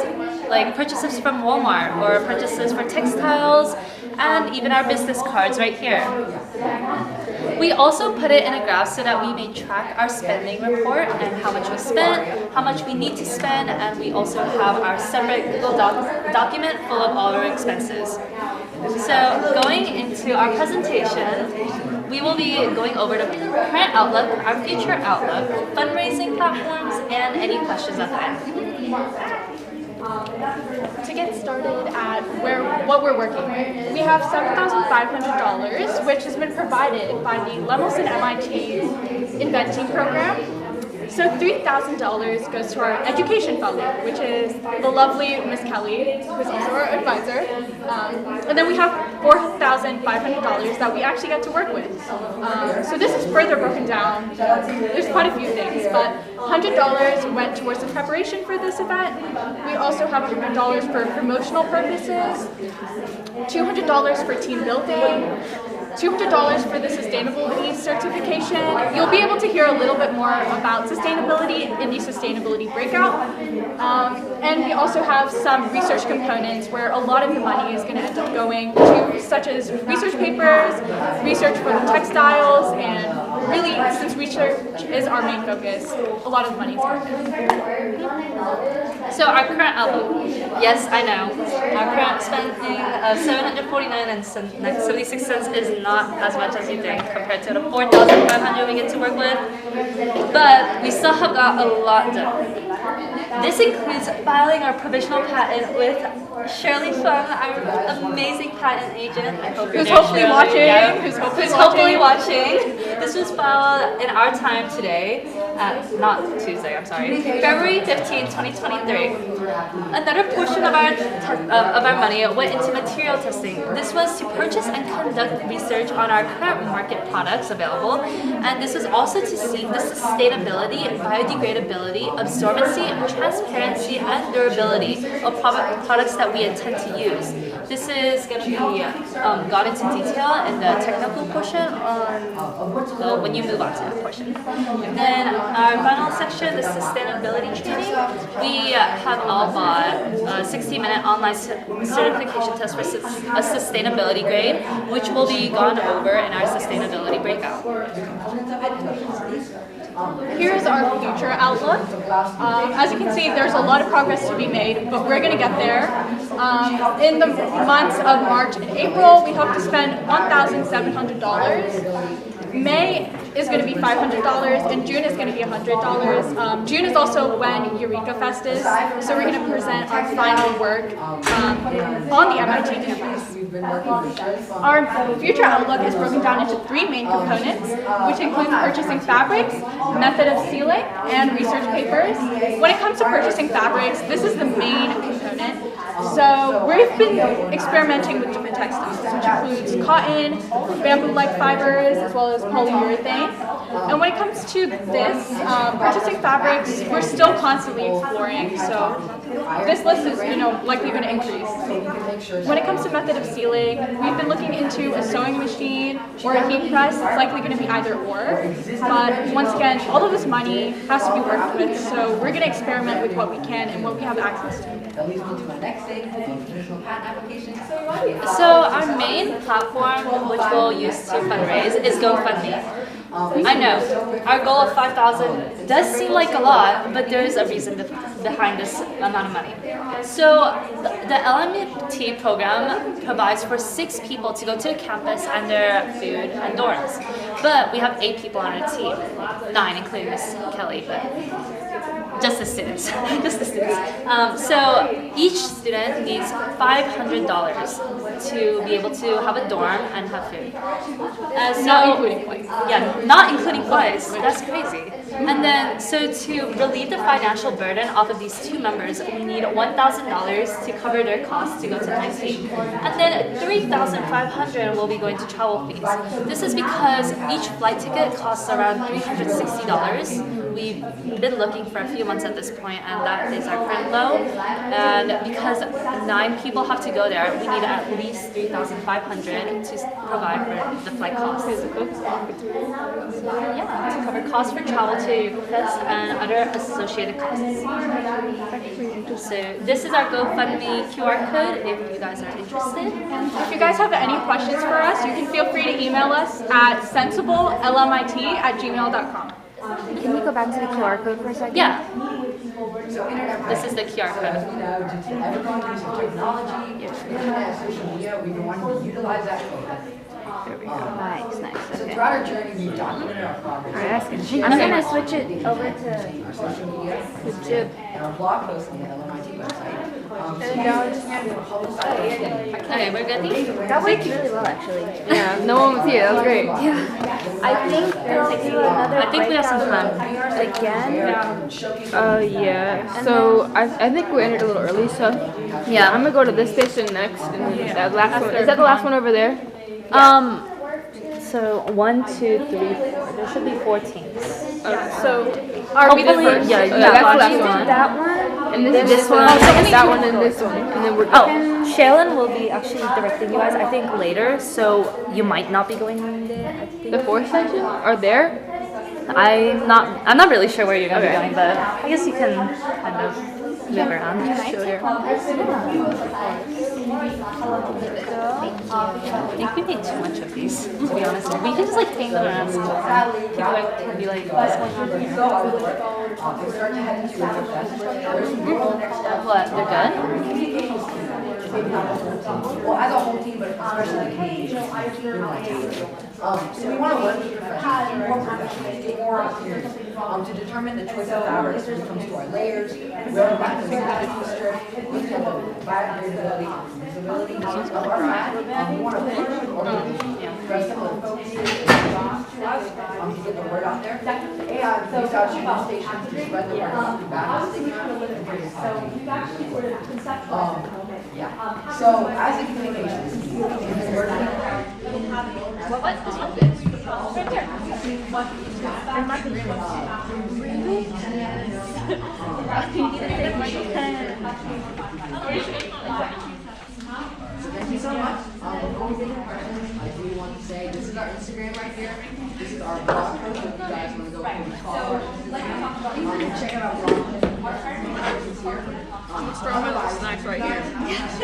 like purchases from Walmart or purchases for textiles, and even our business cards right here. We also put it in a graph so that we may track our spending report and how much we spent, how much we need to spend, and we also have our separate Google document full of all our expenses. So going into our presentation, we will be going over the current outlook, our future outlook, fundraising platforms, and any questions at the end. To get started at what we're working with, we have $7,500, which has been provided by the Lemelson-MIT InvenTeam program. So $3,000 goes to our education fellow, which is the lovely Miss Kelly, who's also our advisor. And then we have $4,500 that we actually get to work with. So this is further broken down. There's quite a few things, but $100 went towards the preparation for this event. We also have $100 for promotional purposes, $200 for team building, $200 for the sustainability certification. You'll be able to hear a little bit more about sustainability in the sustainability breakout. And we also have some research components where a lot of the money is going to end up going to, such as research papers, research for the textiles, and really, since research is our main focus, a lot of money is going there. So our current outlook, yes, I know, our current spending of $749.76 is not as much as you think compared to the $4,500 we get to work with, but we still have got a lot done. This includes filing our provisional patent with Shirley Fung, our amazing patent agent. I hope you're Who's hopefully watching. Yeah. Who's hopefully watching. This was filed in our time today, not Tuesday, I'm sorry, February 15, 2023. Another portion of our money went into material testing. This was to purchase and conduct research on our current market products available, and this was also to see the sustainability, biodegradability, absorbency, transparency, and durability of products that we intend to use. This is going to be got into detail in the technical portion when you move on to that portion. And then our final section, the sustainability training, we have all bought a 60-minute online certification test for a sustainability grade, which will be gone over in our sustainability breakout. Here's our future outlook. As you can see, there's a lot of progress to be made, but we're going to get there. In the months of March and April, we hope to spend $1,700. May is going to be $500, and June is going to be $100. June is also when Eureka Fest is, so we're going to present our final work on the MIT campus. Our future outlook is broken down into 3 main components, which include purchasing fabrics, method of sealing, and research papers. When it comes to purchasing fabrics, this is the main component. So we've been experimenting with different textiles, which includes cotton, bamboo-like fibers, as well as polyurethane. And when it comes to this, purchasing fabrics, we're still constantly exploring. So this list is, likely going to increase. When it comes to method of sealing, we've been looking into a sewing machine or a heat press. It's likely going to be either or. But once again, all of this money has to be worked with. So we're going to experiment with what we can and what we have access to. So our main platform, which we'll use to fundraise, is GoFundMe. I know, our goal of $5,000 does seem like a lot, but there is a reason behind this amount of money. So the LMIT program provides for 6 people to go to the campus and their food and dorms. But we have 8 people on our team, 9 including Miss Kelly, but just the students, So each student needs $500. to be able to have a dorm and have food. So, Not including flights. Yeah, not including flights. That's crazy. And then, so to relieve the financial burden off of these 2 members, we need $1,000 to cover their costs to go to 19. And then $3,500 will be going to travel fees. This is because each flight ticket costs around $360. We've been looking for a few months at this point, and that is our current low. And because 9 people have to go there, we need at least $3,500 to provide for the flight costs. Yeah, to cover costs for travel to Fest and other associated costs. So this is our GoFundMe QR code if you guys are interested. If you guys have any questions for us, you can feel free to email us at sensibleLMIT@gmail.com. Can you go back to the QR code for a second? Yeah. This is the QR code. Everyone using technology, internet, social media, we've been wanting to utilize that code. There we go. Nice. So Okay. throughout our journey, we've documented our progress. Alright, that's good. I'm gonna switch it over to our social media and our blog post on the LMIT website. Okay, we're good? That went really well, actually. Yeah, no one was here. That was great. Yeah. I think they'll do another I think we have some fun. again. Yeah. So I think we ended a little early. So yeah, I'm gonna go to this station next. And that last one. Is that the last one over there? So 1, 2, 3, 4. There should be 4 teams. So are we the first? Yeah, that's the last we one. did that one. And this one, that one, and this one, and then we're done. Shaylin will be actually directing you guys, I think, later. So you might not be going there. I think. The 4th section are there. I'm not really sure where you're gonna be going, but I guess you can kind of move around. I think we made too much of these, to be honest. We can just like hang them around school. People can be like, what's going on here? What, they're good? Well, as a whole team, but especially the community. So we want to work with professionals, more professionals, get more experience to determine the choice of fabrics when it comes to our layers, where back to the strip, looking at the biodegradability and visibility of our mat. We want to push or press some of the focus to get the word out there. And use our shipping stations to spread the word through back yeah. So as a communications team, thank you so much. Before we get into questions, I do want to say this is our Instagram right here. This is our blog post if you guys want to go through the call. Check out our blog post. Snacks right here.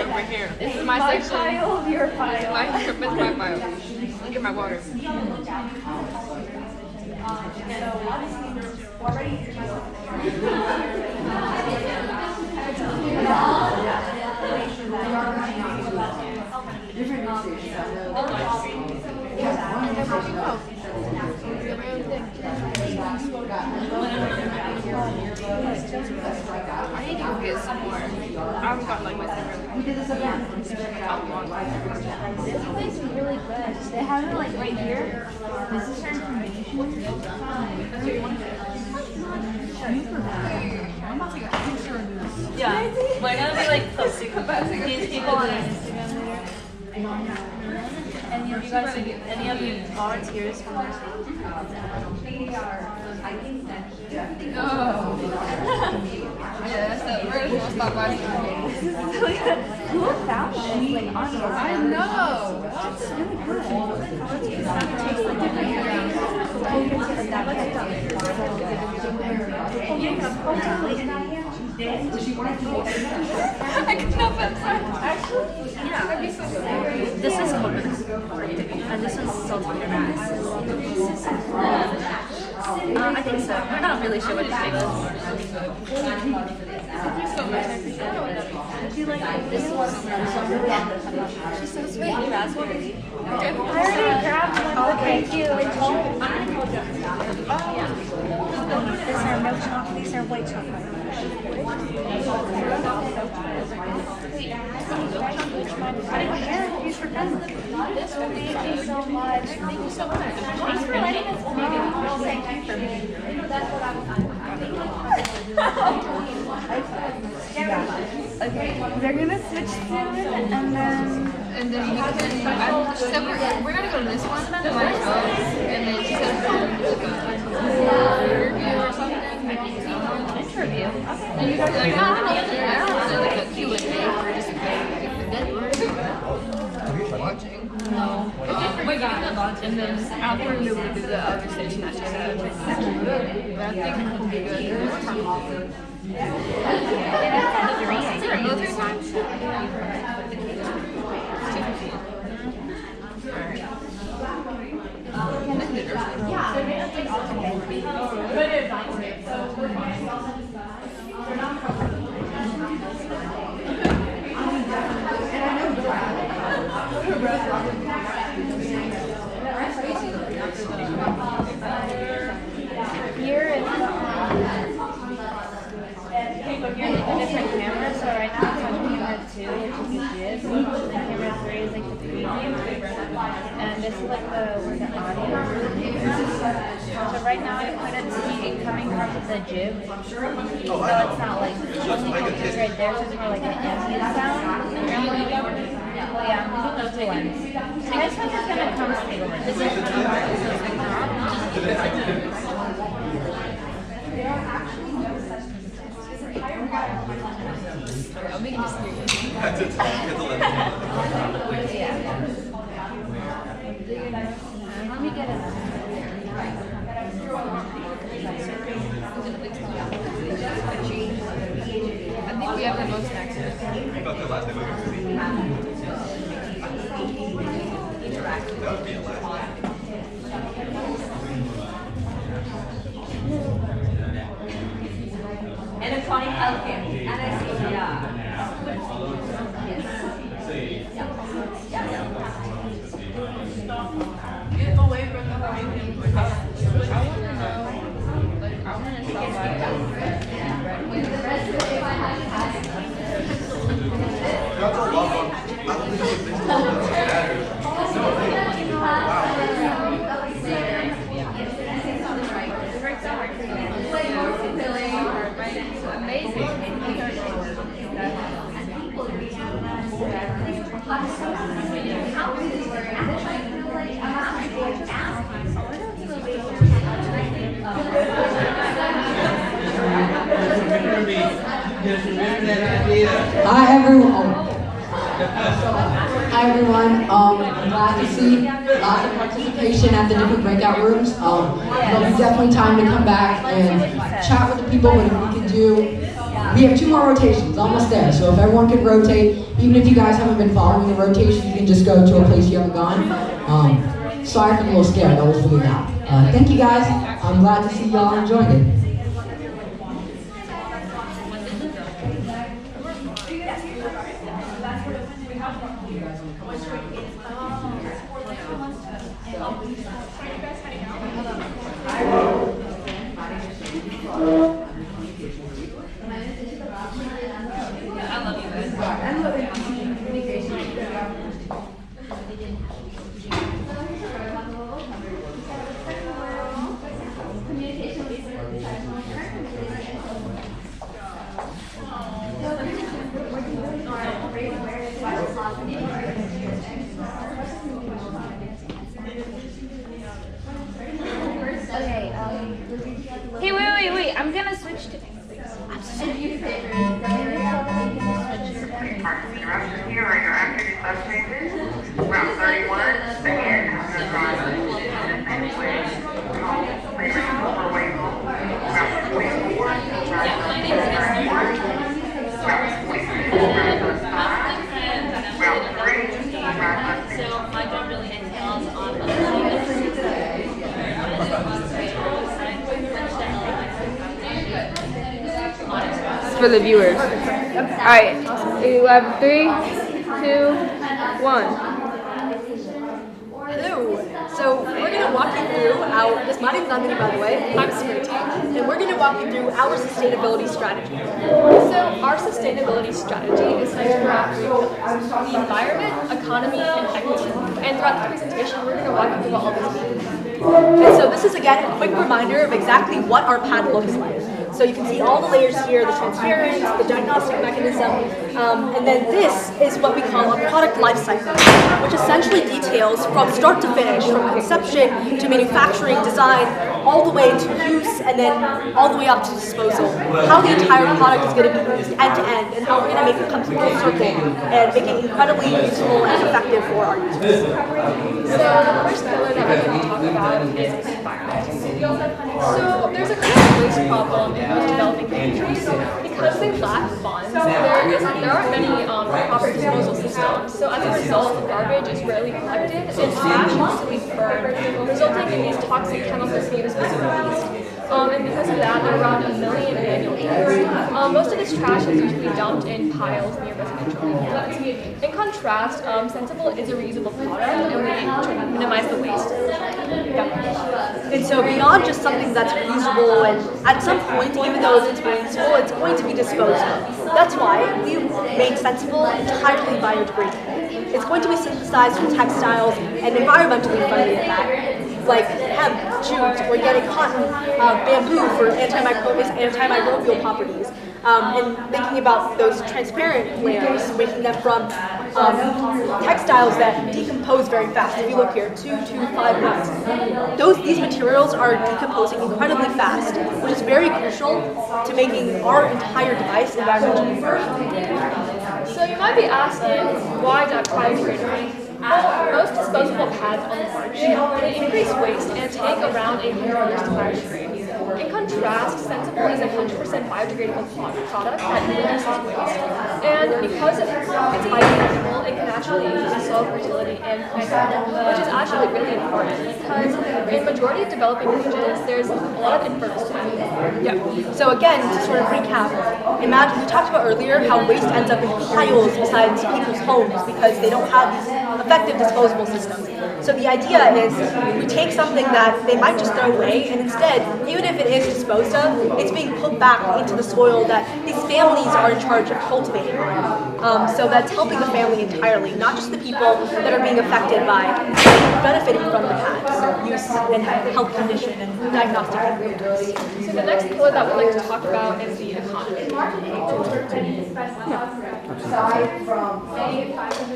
Right here. This is my section. File, your file. My file. Look at my water. I need to go get some more. I haven't got like my favorite. We did this again. This place is really good. They have it like right here. This is her information. Yeah, we're gonna be like posting these people on Instagram. Any of you guys, any of you volunteers from our city? Oh. Yeah, that's the we're gonna stop by. Who found this like on your I know. It's really good. It tastes like I could not actually, yeah. that'd be so good. This is coconut, and this one's salted caramel. I think so. We're not really sure what to take. Thank you so much. Do you like this one? She's so sweet. Raspberry. I already grabbed one. Oh, thank you. These are milk chocolate. These are white chocolate. Thank you so much. Thank you so much. Thanks for letting us come. Well, thank you for being here. That's what I'm Okay, they're gonna switch soon, and then we can. So we're gonna go to this one, and then she's gonna go to like a interview or something. Interview. And you guys are not like a Q&A or just watching. No. We got it launched, and then after we will do the other station that she said. I think it would be good. Three times? Here is the different cameras. So right now it's on camera 2, which is the jib. Camera 3 is like the preview. And this is like where the audio is. So right now I couldn't see it coming from the jib. So it's not like only focus right there, so it's more like an ambient sound. Well, yeah, I'm moving those two lines. I just think it's gonna come stable. I'm making this weird. Let me get it. I think we have the most access. That would be a lot. Electronic healthcare, anesthesia. Get away from the phone. I want to know, like, I want to stop by. Hi everyone. Hi everyone. I'm glad to see lots of participation at the different breakout rooms. There'll be definitely time to come back and chat with the people. But if we can do, we have 2 more rotations, almost there. So if everyone could rotate, even if you guys haven't been following the rotation, you can just go to a place you haven't gone. Sorry if I'm a little scared. That was really loud. Thank you guys. I'm glad to see y'all enjoying it. Hey, wait. I'm gonna switch to Here are your activity bus changes. Route 31, again, after driving, the same way, overweight home. Route 44, route 31, route 46, route 5, route 3, route 6. So my job really entails on For the viewers. Alright, you have 3, 2, 1. Hello. So we're going to walk you through my name's Nandini, by the way. I'm Smriti, and we're going to walk you through our sustainability strategy. So our sustainability strategy is centered around 3 pillars: the environment, economy, and equity. And throughout the presentation, we're going to walk you through all these pieces. And so this is, again, a quick reminder of exactly what our pad looks like. So you can see all the layers here, the transparent, the diagnostic mechanism, and then this is what we call a product life cycle, which essentially details from start to finish, from conception to manufacturing, design, all the way to use, and then all the way up to disposal. How the entire product is going to be used end to end, and how we're going to make it come full circle and make it incredibly useful and effective for our users. So the first pillar that we're going to talk about is the environment. So there's a current waste problem in most developing countries. Because they lack funds, there aren't many proper disposal systems. So as a result, garbage is rarely collected and trash is simply burned, resulting in these toxic chemicals being disposed of waste. And because of that, there are around 1 million annual deaths. Most of this trash is usually dumped in piles near residential neighborhoods. In contrast, Sensible is a reusable product, and we try to minimize the waste. And so beyond just something that's reusable, and at some point, even though it's reusable, it's going to be disposed of. That's why we've made Sensible entirely biodegradable. It's going to be synthesized from textiles and environmentally friendly like hemp, jute, organic cotton, bamboo for antimicrobial properties, and thinking about those transparent layers, making them from textiles that decompose very fast. If you look here, 2 to 5 months. These materials are decomposing incredibly fast, which is very crucial to making our entire device environmentally friendly. So you might be asking, why biodegradable? Well, most disposable pads on the market, they increase waste and take around 800 years to biodegrade. In contrast, Sensible is a 100% biodegradable product that reduces waste. And because it's biodegradable, it can actually increase soil fertility and plant health, which is actually really important because in majority of developing regions, there's a lot of infertile soil. Yeah. So again, to sort of recap, imagine we talked about earlier how waste ends up in piles beside people's homes because they don't have these effective disposable systems. So the idea is we take something that they might just throw away, and instead, even if it is disposed of, it's being put back into the soil that these families are in charge of cultivating on. So that's helping the family entirely, not just the people that are being affected by benefiting from the pad's use and health condition and diagnostic indicators. So the next pillar that we'd like to talk about is the economy.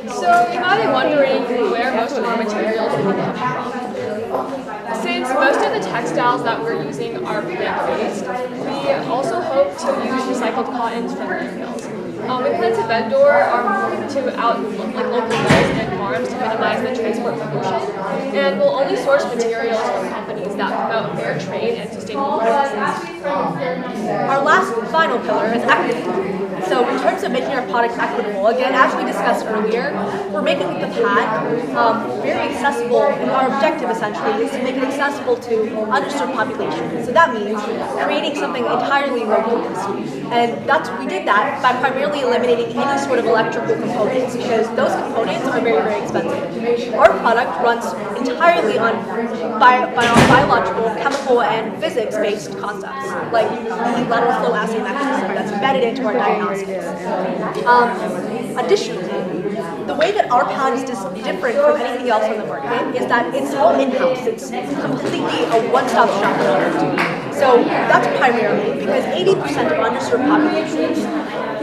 So you might be wondering where most of our materials are coming from. Since most of the textiles that we're using are plant-based, we also hope to use recycled cottons from landfills. We plan to vendor local mills and farms to minimize the transport pollution, and we'll only source materials from companies that promote fair trade and sustainable practices. Our last final pillar is equity. So in terms of making our product equitable, again, as we discussed earlier, we're making the pad very accessible, and our objective essentially is to make it accessible to underserved populations. So that means creating something entirely low-cost. And we did that by primarily eliminating any sort of electrical components because those components are very, very expensive. Our product runs entirely on biological, chemical, and physics-based concepts, like the lateral flow assay mechanism that's embedded into our diagnostics. Additionally, the way that our pad is different from anything else on the market is that it's all in-house. It's completely a one-stop shop product. So that's primarily because 80% of underserved populations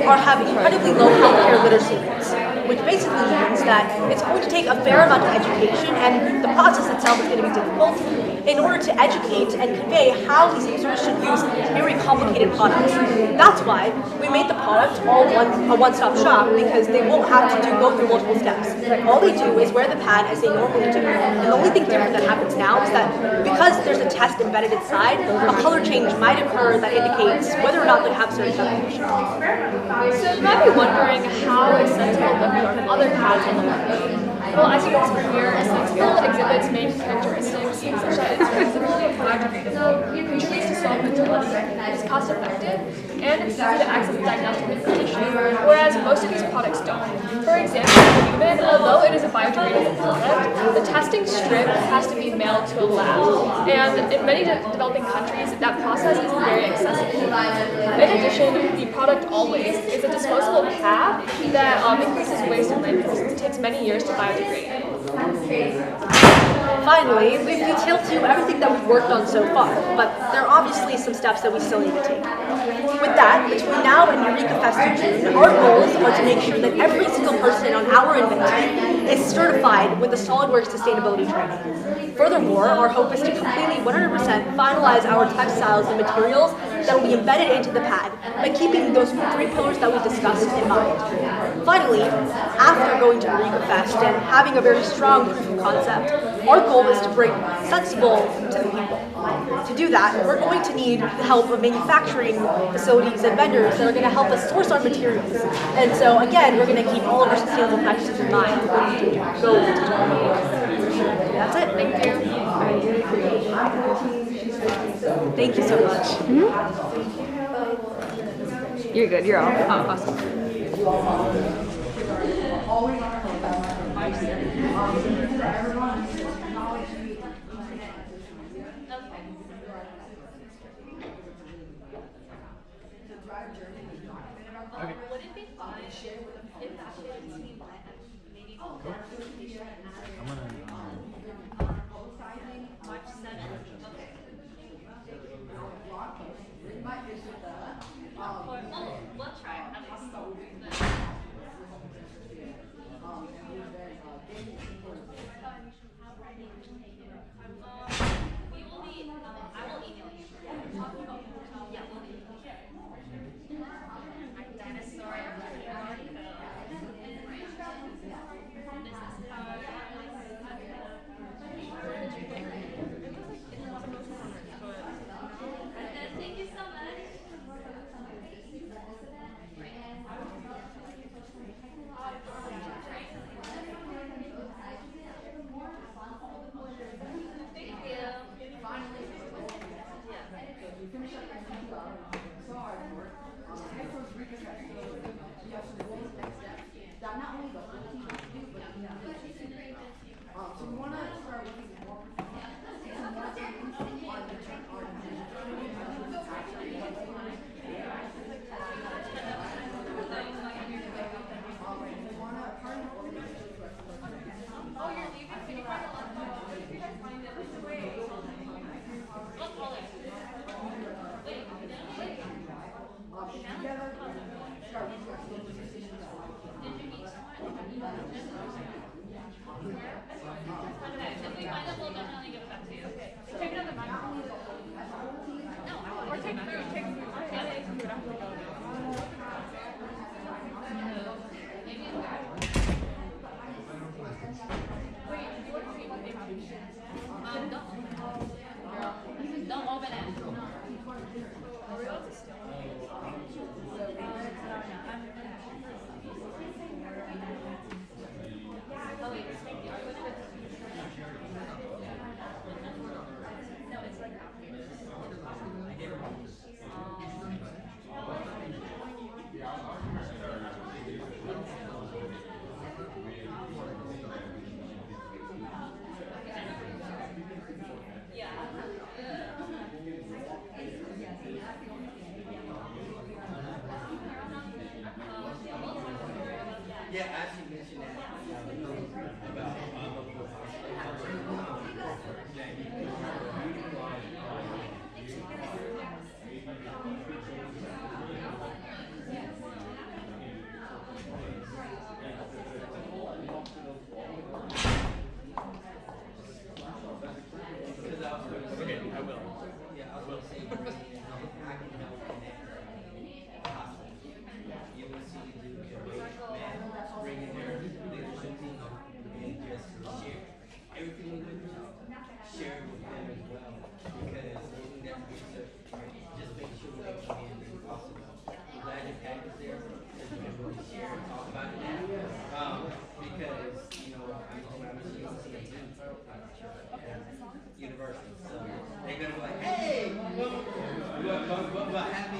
have incredibly low healthcare literacy rates, which basically means that it's going to take a fair amount of education, and the process itself is going to be difficult in order to educate and convey how these users should use very complicated products. That's why we made the product a one-stop shop, because they won't have to go through multiple steps. All they do is wear the pad as they normally do. And the only thing different that happens now is that because there's a test embedded inside, a color change might occur that indicates whether or not they have certain conditions. So you might be wondering how is Sensible different from other pads on the market. Well, as you can see here, Sensible exhibits main characteristics such as it's flexible, biodegradable, contributes to soil of fertility. It's cost effective and it's easy to access diagnostic information, whereas most of these products don't. For example, Human, although it is a biodegradable product, the testing strip has to be mailed to a lab, and in many developing countries, that process is very accessible. In addition, the product Always is a disposable pad that increases waste in landfills since it takes many years to biodegrade. Finally, we've detailed to you everything that we've worked on so far, but there are obviously some steps that we still need to take. With that, between now and Eureka Fest in June, our goals are to make sure that every single person on our InvenTeam is certified with the SolidWorks sustainability training. Furthermore, our hope is to completely 100% finalize our textiles and materials that will be embedded into the pad by keeping those 3 pillars that we discussed in mind. Finally, after going to Eureka Fest and having a very strong proof of concept, our goal is to bring Sensible to the people. To do that, we're going to need the help of manufacturing facilities and vendors that are going to help us source our materials. And so again, we're going to keep all of our sustainable practices in mind when we go into our meetings. That's it. Thank you. Thank you so much. You're good. You're off. Oh, awesome. Would it be fine if actually the team went and maybe did that presentation and added March 7th? Okay. We'll try at least.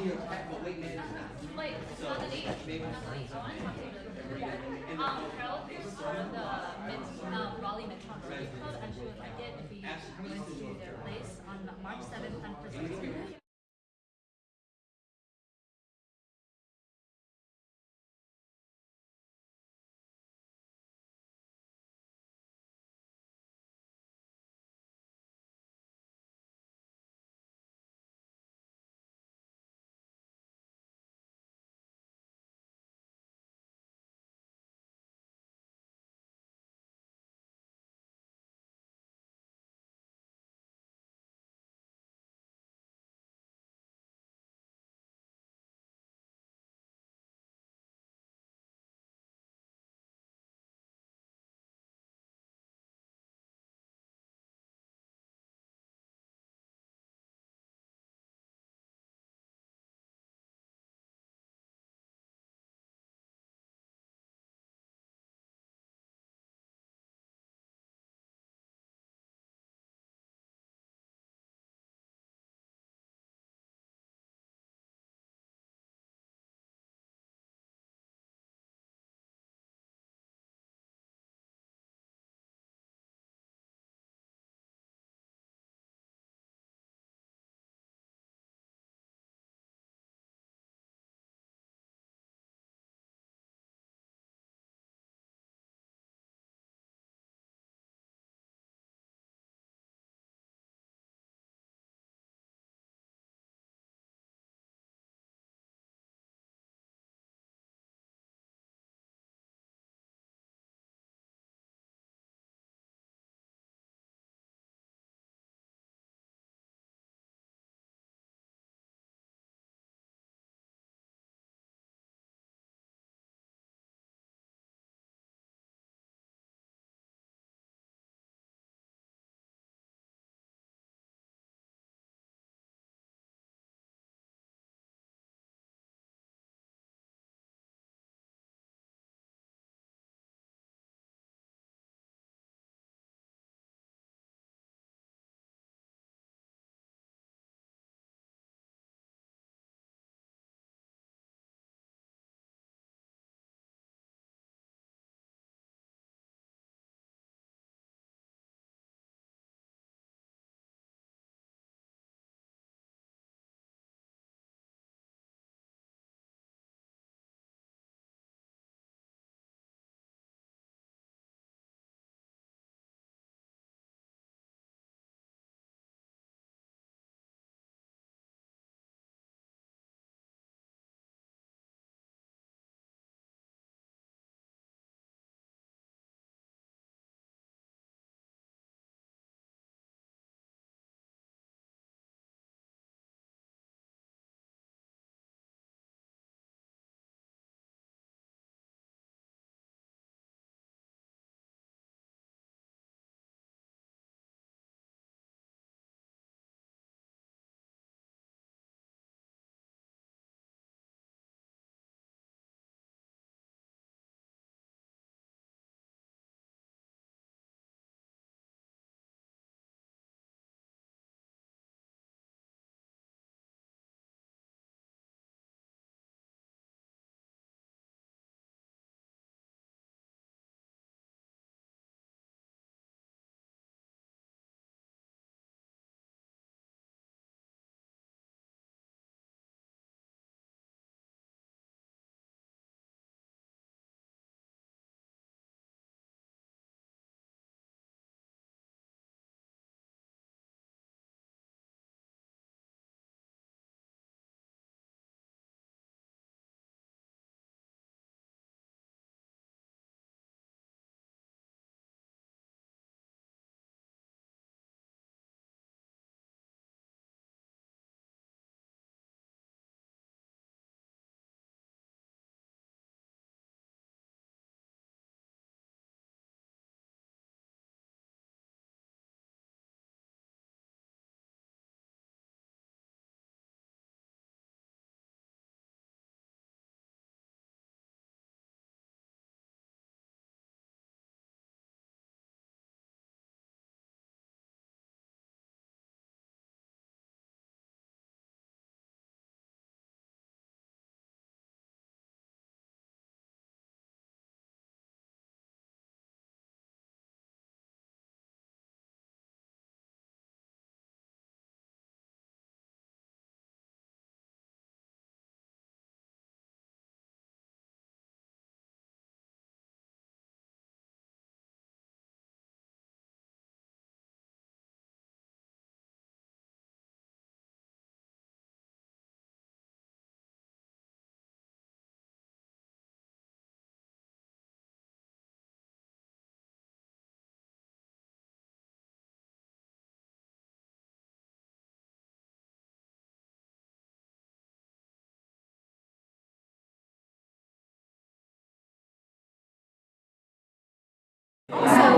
your pet, but wait, maybe it's not. Wait, So, Natalie, maybe I want to talk to you really quick. Carol is part of the Raleigh Metron Rotary Club, and she would like it if we went to their place on March 7th and presented.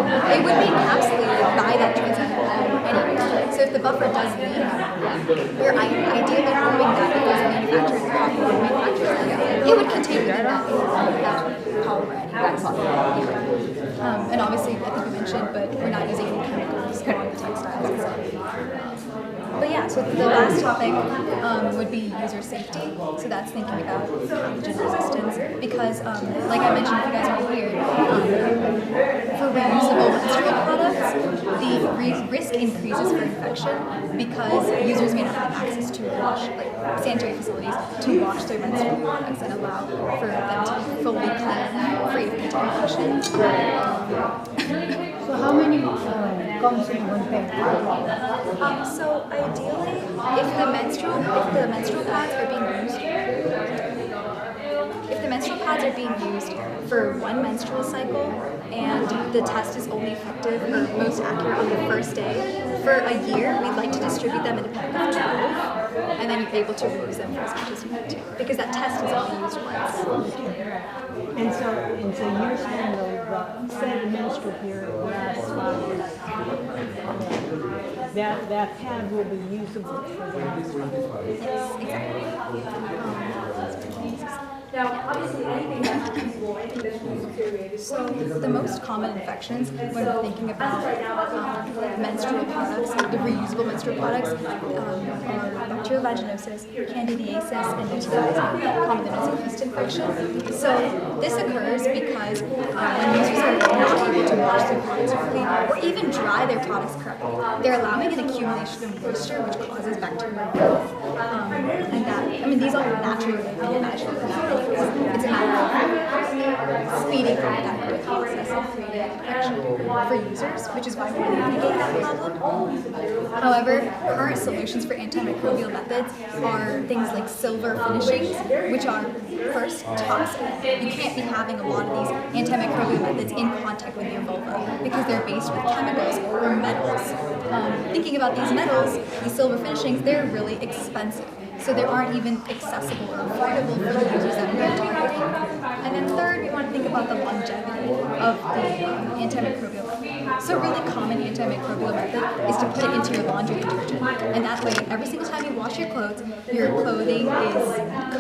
it would be encapsulated by that transactional polymer anyway. So if the buffer does leak, we're ideally hoping that if there's a manufacturer who properly manufactures it, it would contain within that polymer anyway. And obviously, I think you mentioned, but we're not using any chemicals on the textiles itself. But yeah, so the last topic would be user safety. So that's thinking about pathogen resistance because, like I mentioned, if you guys are here, for reusable menstrual products, the risk increases for infection because users may not have access to sanitary facilities to wash their menstrual products and allow for them to be fully clean, free of contamination. So how many comes in one pack? So ideally, if the menstrual pads are being used for one menstrual cycle and the test is only effective or most accurate on the first day, for a year we'd like to distribute them in a pack of 12 and then you're able to reuse them for as much as you need to because that test is only used once. And so you're saying though, say the menstrual period lasts 5 days. That pad will be usable for the next 5 days. Now, obviously, anything that's usable, anything that's deteriorated. So the most common infections when we're thinking about menstrual products, the reusable menstrual products, are bacterial vaginosis, candidiasis, and UTIs, commonly known as yeast infection. So this occurs because when users are not able to wash their products correctly, or even dry their products correctly, they're allowing an accumulation of moisture, which causes bacterial growth. And that, these all naturally manufactured. It's a matter of speeding up that growth process and creating infection for users, which is why we want to mitigate that problem. However, current solutions for antimicrobial methods are things like silver finishings, which are first toxic. You can't be having a lot of these antimicrobial methods in contact with your vulva because they're based with chemicals or metals. Thinking about these metals, these silver finishings, they're really expensive. So they aren't even accessible or affordable for the users that we're targeting. And then third, we want to think about the longevity of the antimicrobial method. So a really common antimicrobial method is to put it into your laundry detergent. And that way, every single time you wash your clothing is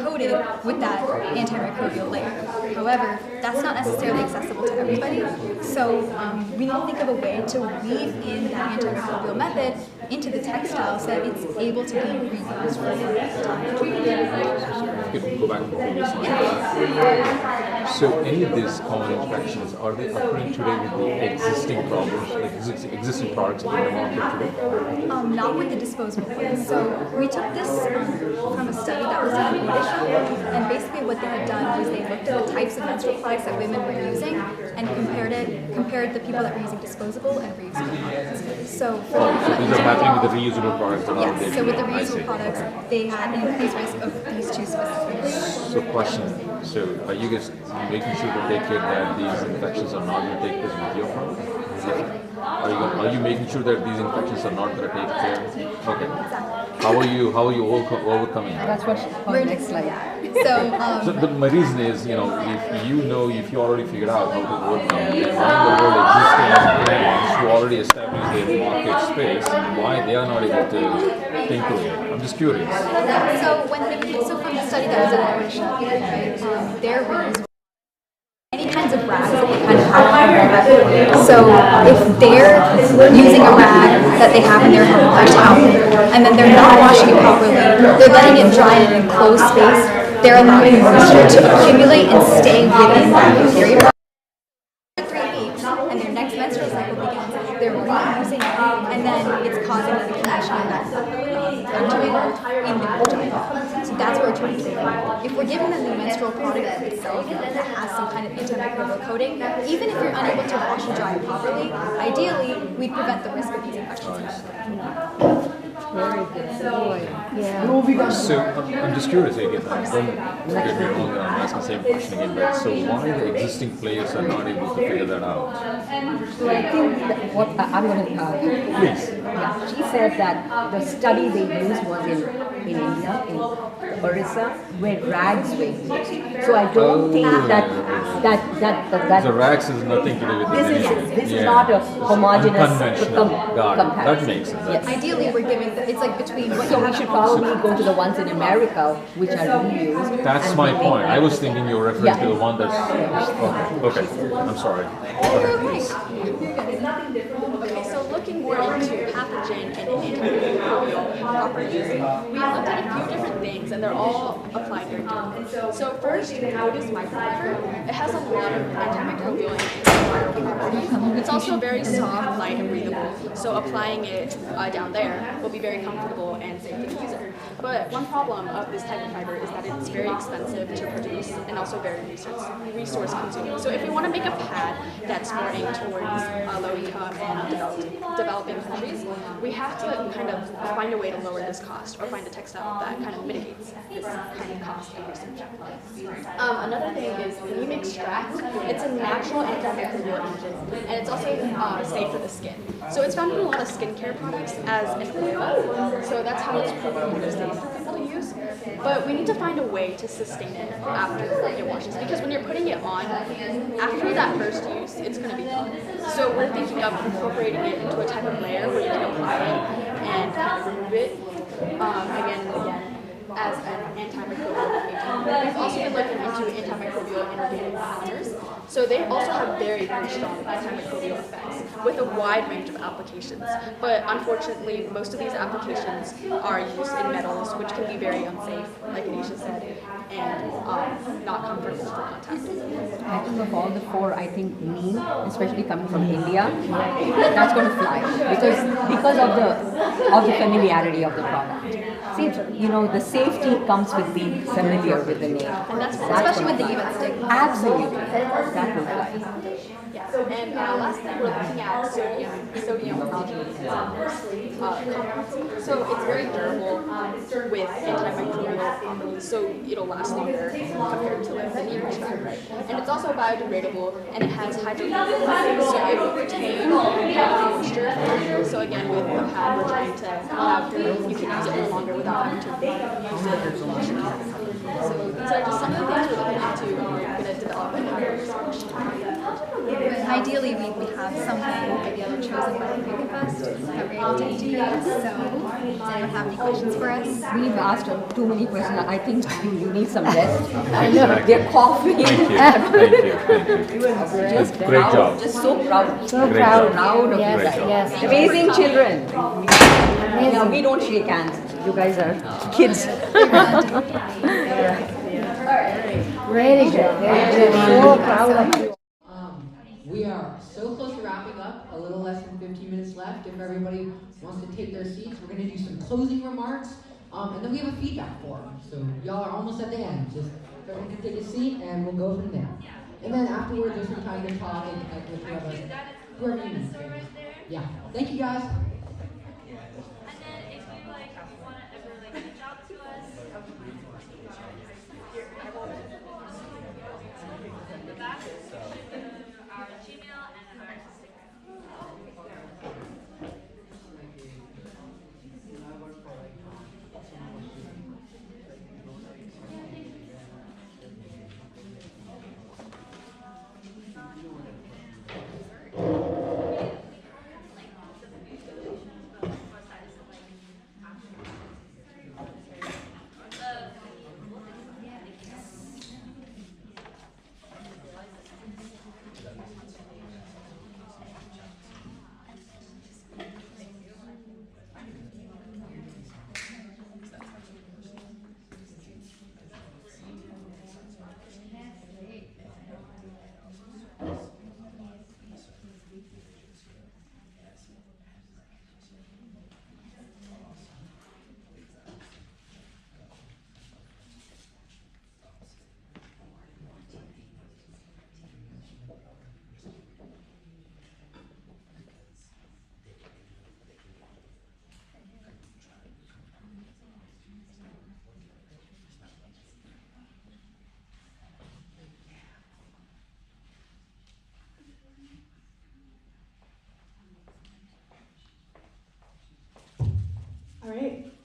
coated with that antimicrobial layer. However, that's not necessarily accessible to everybody. So we need to think of a way to weave in that antimicrobial method into the textile so that it's able to be reused for a long time. Go back to the previous slide. So any of these common infections, are they occurring today with the existing problems, like existing products in the market today? Not with the disposable ones. So we took this from a study that was done in British, and basically what they had done was they looked at the types of menstrual products that women were using and compared the people that were using disposable and reusable products. So these are happening with the reusable products that are yes, so with the reusable products, they had an increased risk of these two specifically. So question, so are you guys making sure to take care that these infections are not going to take place with your product? Are you making sure that these infections are not going to take care? Okay. How are you overcoming that? That's what on the next slide. So my reason is, if you already figured out how to overcome it, why in the world existing players who already established their market space, why they are not able to think through it? I'm just curious. So from the study that was done in British, they're reusable. Any kinds of rags that they kind of have. So if they're using a rag that they have in their home or towel, and then they're not washing it properly, they're letting it dry in an enclosed space, they're allowing moisture to accumulate and stay within that period. For 3 weeks, and their next menstrual cycle begins, they're reusing it, and then it's causing an accumulation of that bacteria in the vagina. So that's what we're trying to do. If we're giving them the menstrual product itself that has some kind of antimicrobial coating, even if you're unable to wash and dry it properly, ideally, we'd prevent the risk of these infections. Very good. Yeah. So I'm just curious again. Don't get me wrong. I'm asking the same question again. But so why the existing players are not able to figure that out? So I think that what I'm going to please. Yeah, she said that the study they used was in India, in Orissa, where rags were used. So I don't think that So rags is nothing to do with this is not a homogeneous unconventional. Got it. That comparison. makes sense. Yes. Ideally, we're giving, it's like between what So we should probably go to the ones in America, which are reused. That's my point. I was thinking you were referring to the one that's okay. I'm sorry. Okay, so looking more into pathogen and antimicrobial properties, we looked at a few different things, and they're all applied very differently. So first, Modus microfiber. It has a lot of antimicrobial and antiviral properties. It's also very soft, light, and breathable. So applying it down there will be very comfortable and safe for the user. But one problem of this type of fiber is that it's very expensive to produce and also very resource consuming. So if we want to make a pad that's more aimed towards low income and developing countries, we have to kind of find a way to lower this cost or find a textile that kind of mitigates this kind of cost of research. Another thing is neem extract. It's a natural antimicrobial agent, and it's also safe for the skin. So it's found in a lot of skincare products as an oil. So that's how it's proven safe for people to use. But we need to find a way to sustain it after it washes, because when you're putting it on, after that first use, it's going to be gone. So we're thinking of incorporating it into a type of layer where you can apply it and kind of remove it again and again as an antimicrobial agent. We've also been looking into antimicrobial inorganic polymers. So they also have very, very strong antimicrobial effects with a wide range of applications. But unfortunately, most of these applications are used in metals, which can be very unsafe, like Anisha said, and not comfortable for contact. I think of all the four, I think neem, especially coming from India, that's going to fly because of the familiarity of the product. See, you know, the safety comes with being familiar with the name. And that's especially with the even stigma. Absolutely, that will fly. Yeah. And last thing, we're looking at sodium compounds. So it's very durable with antimicrobial, so it'll last longer compared to like the neem extract, right? And it's also biodegradable, and it has hydrophilic, so it will retain moisture. So again, with the pad, we're trying to have you can use it for longer without having to use it. So these are just some of the things we're looking into. We're going to develop and have research. Ideally, we have something maybe chosen by the Fest that we're able to integrate. So, does anyone have any questions for us? We've asked too many questions. I think you need some rest. I know they're coughing. Thank you. Great job. Just so proud. So proud. Proud of you Great guys. job. Yes. Amazing children. No, we don't shake hands. You guys are kids. Really good. So proud of you. We are so close to wrapping up, a little less than 15 minutes left. If everybody wants to take their seats, we're going to do some closing remarks, and then we have a feedback forum. So y'all are almost at the end. Just everyone can take a seat, and we'll go from there. And then afterwards, there's some time to talk and with whoever you need. Yeah. Thank you, guys.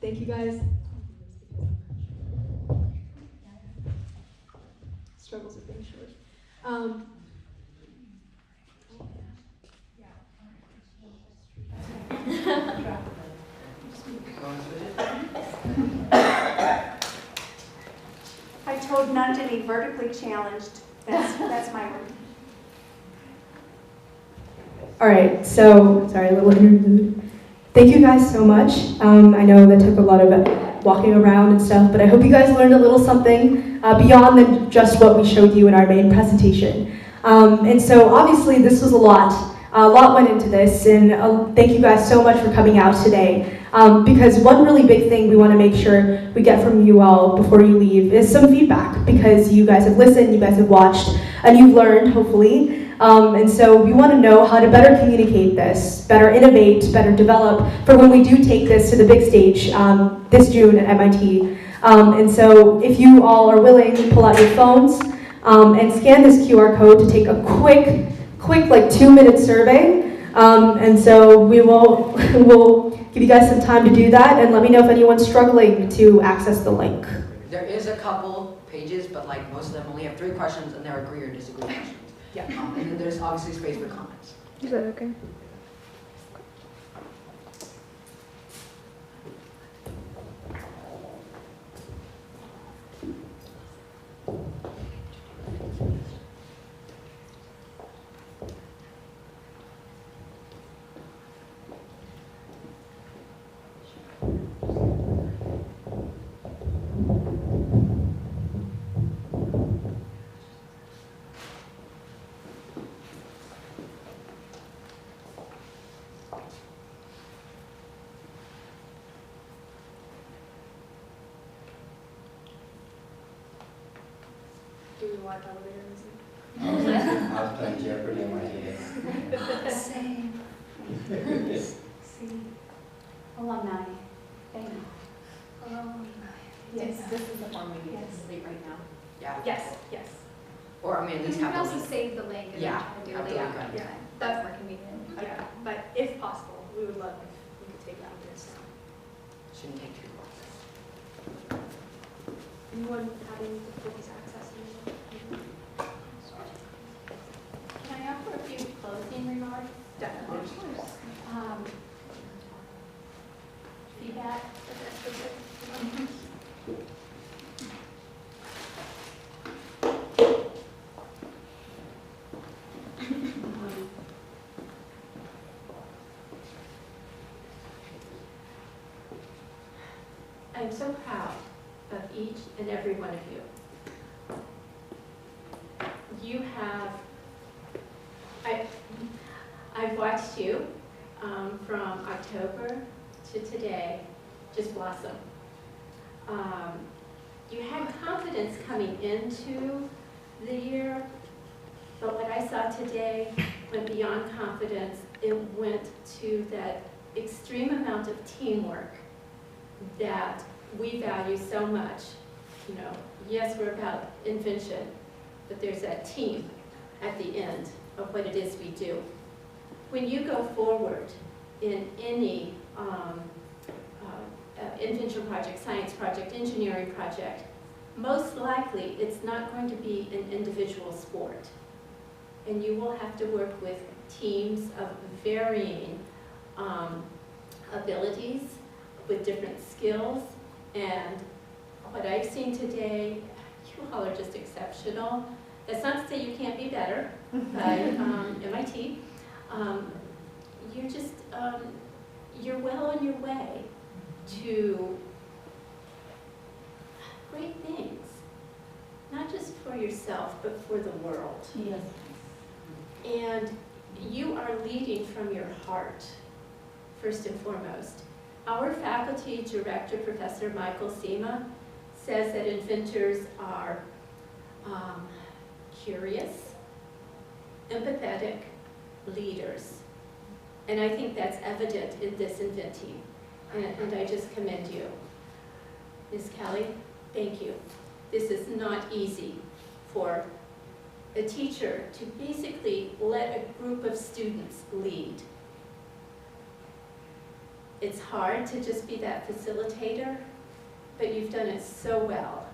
Thank you guys. Struggles with being short. I told none to be vertically challenged. That's my word. All right, so, sorry, a little interlude. Thank you guys so much. I know that took a lot of walking around and stuff, but I hope you guys learned a little something beyond than just what we showed you in our main presentation. And so obviously this was a lot. A lot went into this, and thank you guys so much for coming out today. Because one really big thing we want to make sure we get from you all before you leave is some feedback, because you guys have listened, you guys have watched, and you've learned, hopefully. And so we want to know how to better communicate this, better innovate, better develop for when we do take this to the big stage this June at MIT. And so if you all are willing, pull out your phones and scan this QR code to take a quick like 2-minute survey. And so we'll give you guys some time to do that, and let me know if anyone's struggling to access the link. There is a couple pages, but like most of them only have 3 questions, and they're agree or disagree questions. Yeah. And then there's obviously space for comments. Is that okay? Do we want elevator music? I was playing Jeopardy in my head. Same. See. Alumni. Thank you. Alumni. Yes, this is the one we need to delete right now. Yeah. Yes, yes. Or I mean, at least You can have the also link. save the link and Yeah, then try to do it absolutely. later. Yeah. That's more convenient. Yeah, but if possible, we would love if we could take that this down. Shouldn't take too long. Anyone having difficulties accessing it? Can I offer a few closing remarks? Definitely. Feedback? I'm so proud of each and every one of you. You have, I've watched you from October to today just blossom. You had confidence coming into the year, but what I saw today went beyond confidence. It went to that extreme amount of teamwork that we value so much. You know, yes, we're about invention, but there's that team at the end of what it is we do. When you go forward in any invention project, science project, engineering project, most likely it's not going to be an individual sport. And you will have to work with teams of varying abilities, with different skills. And what I've seen today, you all are just exceptional. That's not to say you can't be better by MIT. You're just, you're well on your way to great things, not just for yourself, but for the world. Yes. And you are leading from your heart, first and foremost. Our faculty director, Professor Michael Sema, says that inventors are curious, empathetic leaders. And I think that's evident in this InvenTeam. And I just commend you. Ms. Kelly, thank you. This is not easy for a teacher to basically let a group of students lead. it's hard to just be that facilitator, but you've done it so well.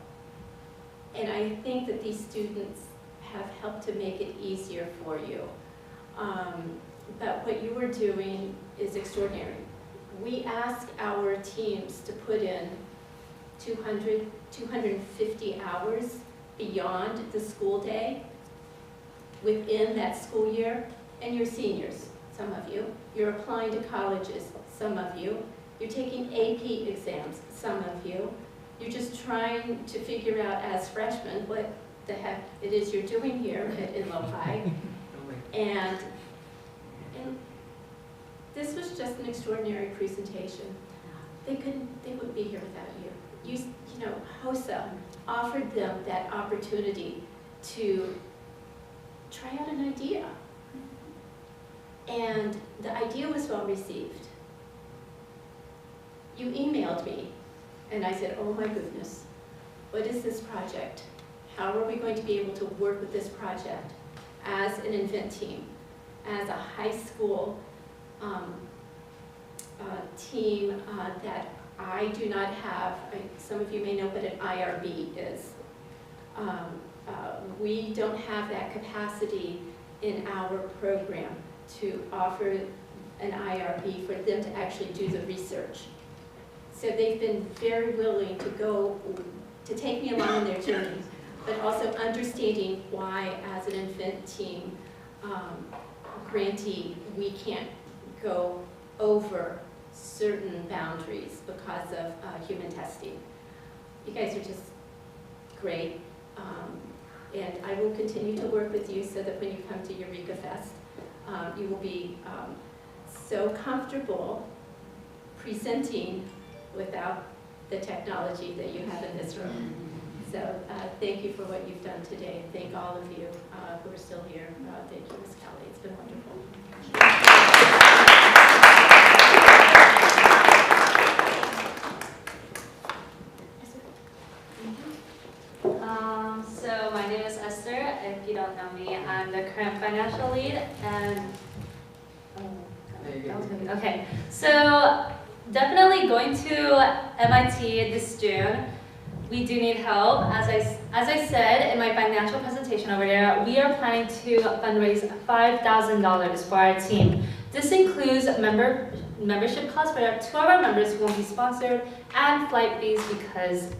And I think that these students have helped to make it easier for you. But what you were doing is extraordinary. We ask our teams to put in 250 hours beyond the school day within that school year, and you're seniors, some of you. You're applying to colleges, some of you. You're taking AP exams, some of you. You're just trying to figure out as freshmen what the heck it is you're doing here at Enloe. And this was just an extraordinary presentation. They wouldn't be here without you. You know, HOSA offered them that opportunity to try out an idea. And the idea was well received. You emailed me, and I said, oh my goodness, what is this project? How are we going to be able to work with this project as an InvenTeam, as a high school team that I do not have? Some of you may know what an IRB is. We don't have that capacity in our program to offer an IRB for them to actually do the research. So they've been very willing to take me along in their journey, but also understanding why as an InvenTeam grantee, we can't go over certain boundaries because of human testing. You guys are just great, and I will continue to work with you so that when you come to Eureka Fest, you will be so comfortable presenting without the technology that you have in this room. So thank you for what you've done today. Thank all of you who are still here. Thank you, Ms. Kelly. It's been wonderful. So my name is Esther. If you don't know me, I'm the current financial lead. And okay, so definitely going to MIT this June. We do need help. As I said in my financial presentation over there, we are planning to fundraise $5,000 for our team. This includes membership costs for 2 of our members who won't be sponsored, and flight fees, because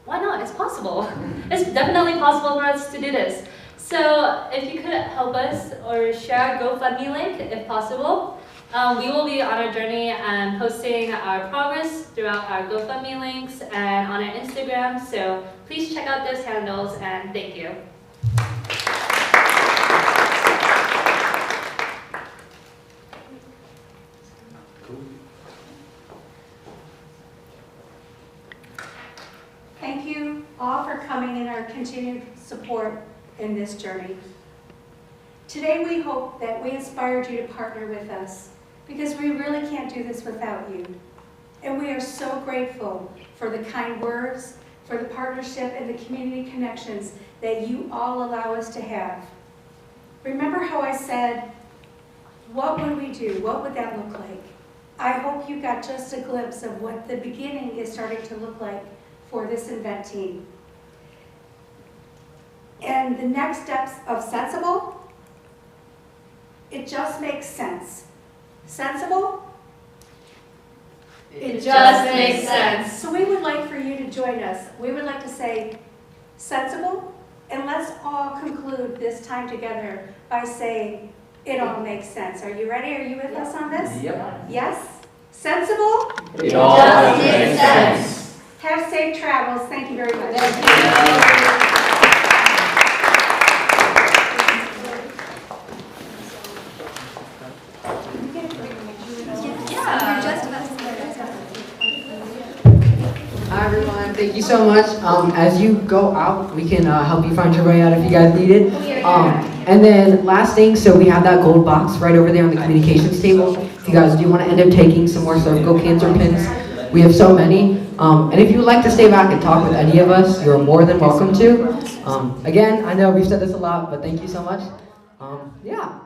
why not? It's possible. It's definitely possible for us to do this. So if you could help us or share a GoFundMe link if possible. We will be on our journey and posting our progress throughout our GoFundMe links and on our Instagram. So please check out those handles, and thank you. Thank you all for coming and our continued support in this journey. Today we hope that we inspired you to partner with us, because we really can't do this without you. And we are so grateful for the kind words, for the partnership and the community connections that you all allow us to have. Remember how I said, what would we do? What would that look like? I hope you got just a glimpse of what the beginning is starting to look like for this InvenTeam. And the next steps of sensible, it just makes sense. Sensible? It just makes sense. So we would like for you to join us. We would like to say sensible, and let's all conclude this time together by saying it all makes sense. Are you ready? Are you with us on this? Yep. Yes? Sensible? It all makes sense. Have safe travels. Thank you very much. Thank you. Hi everyone, thank you so much. As you go out, we can help you find your way out if you guys need it. And then last thing, so we have that gold box right over there on the communications table. If you guys do want to end up taking some more cervical cancer pins, we have so many. And if you would like to stay back and talk with any of us, you're more than welcome to. Again, I know we've said this a lot, but thank you so much. Yeah.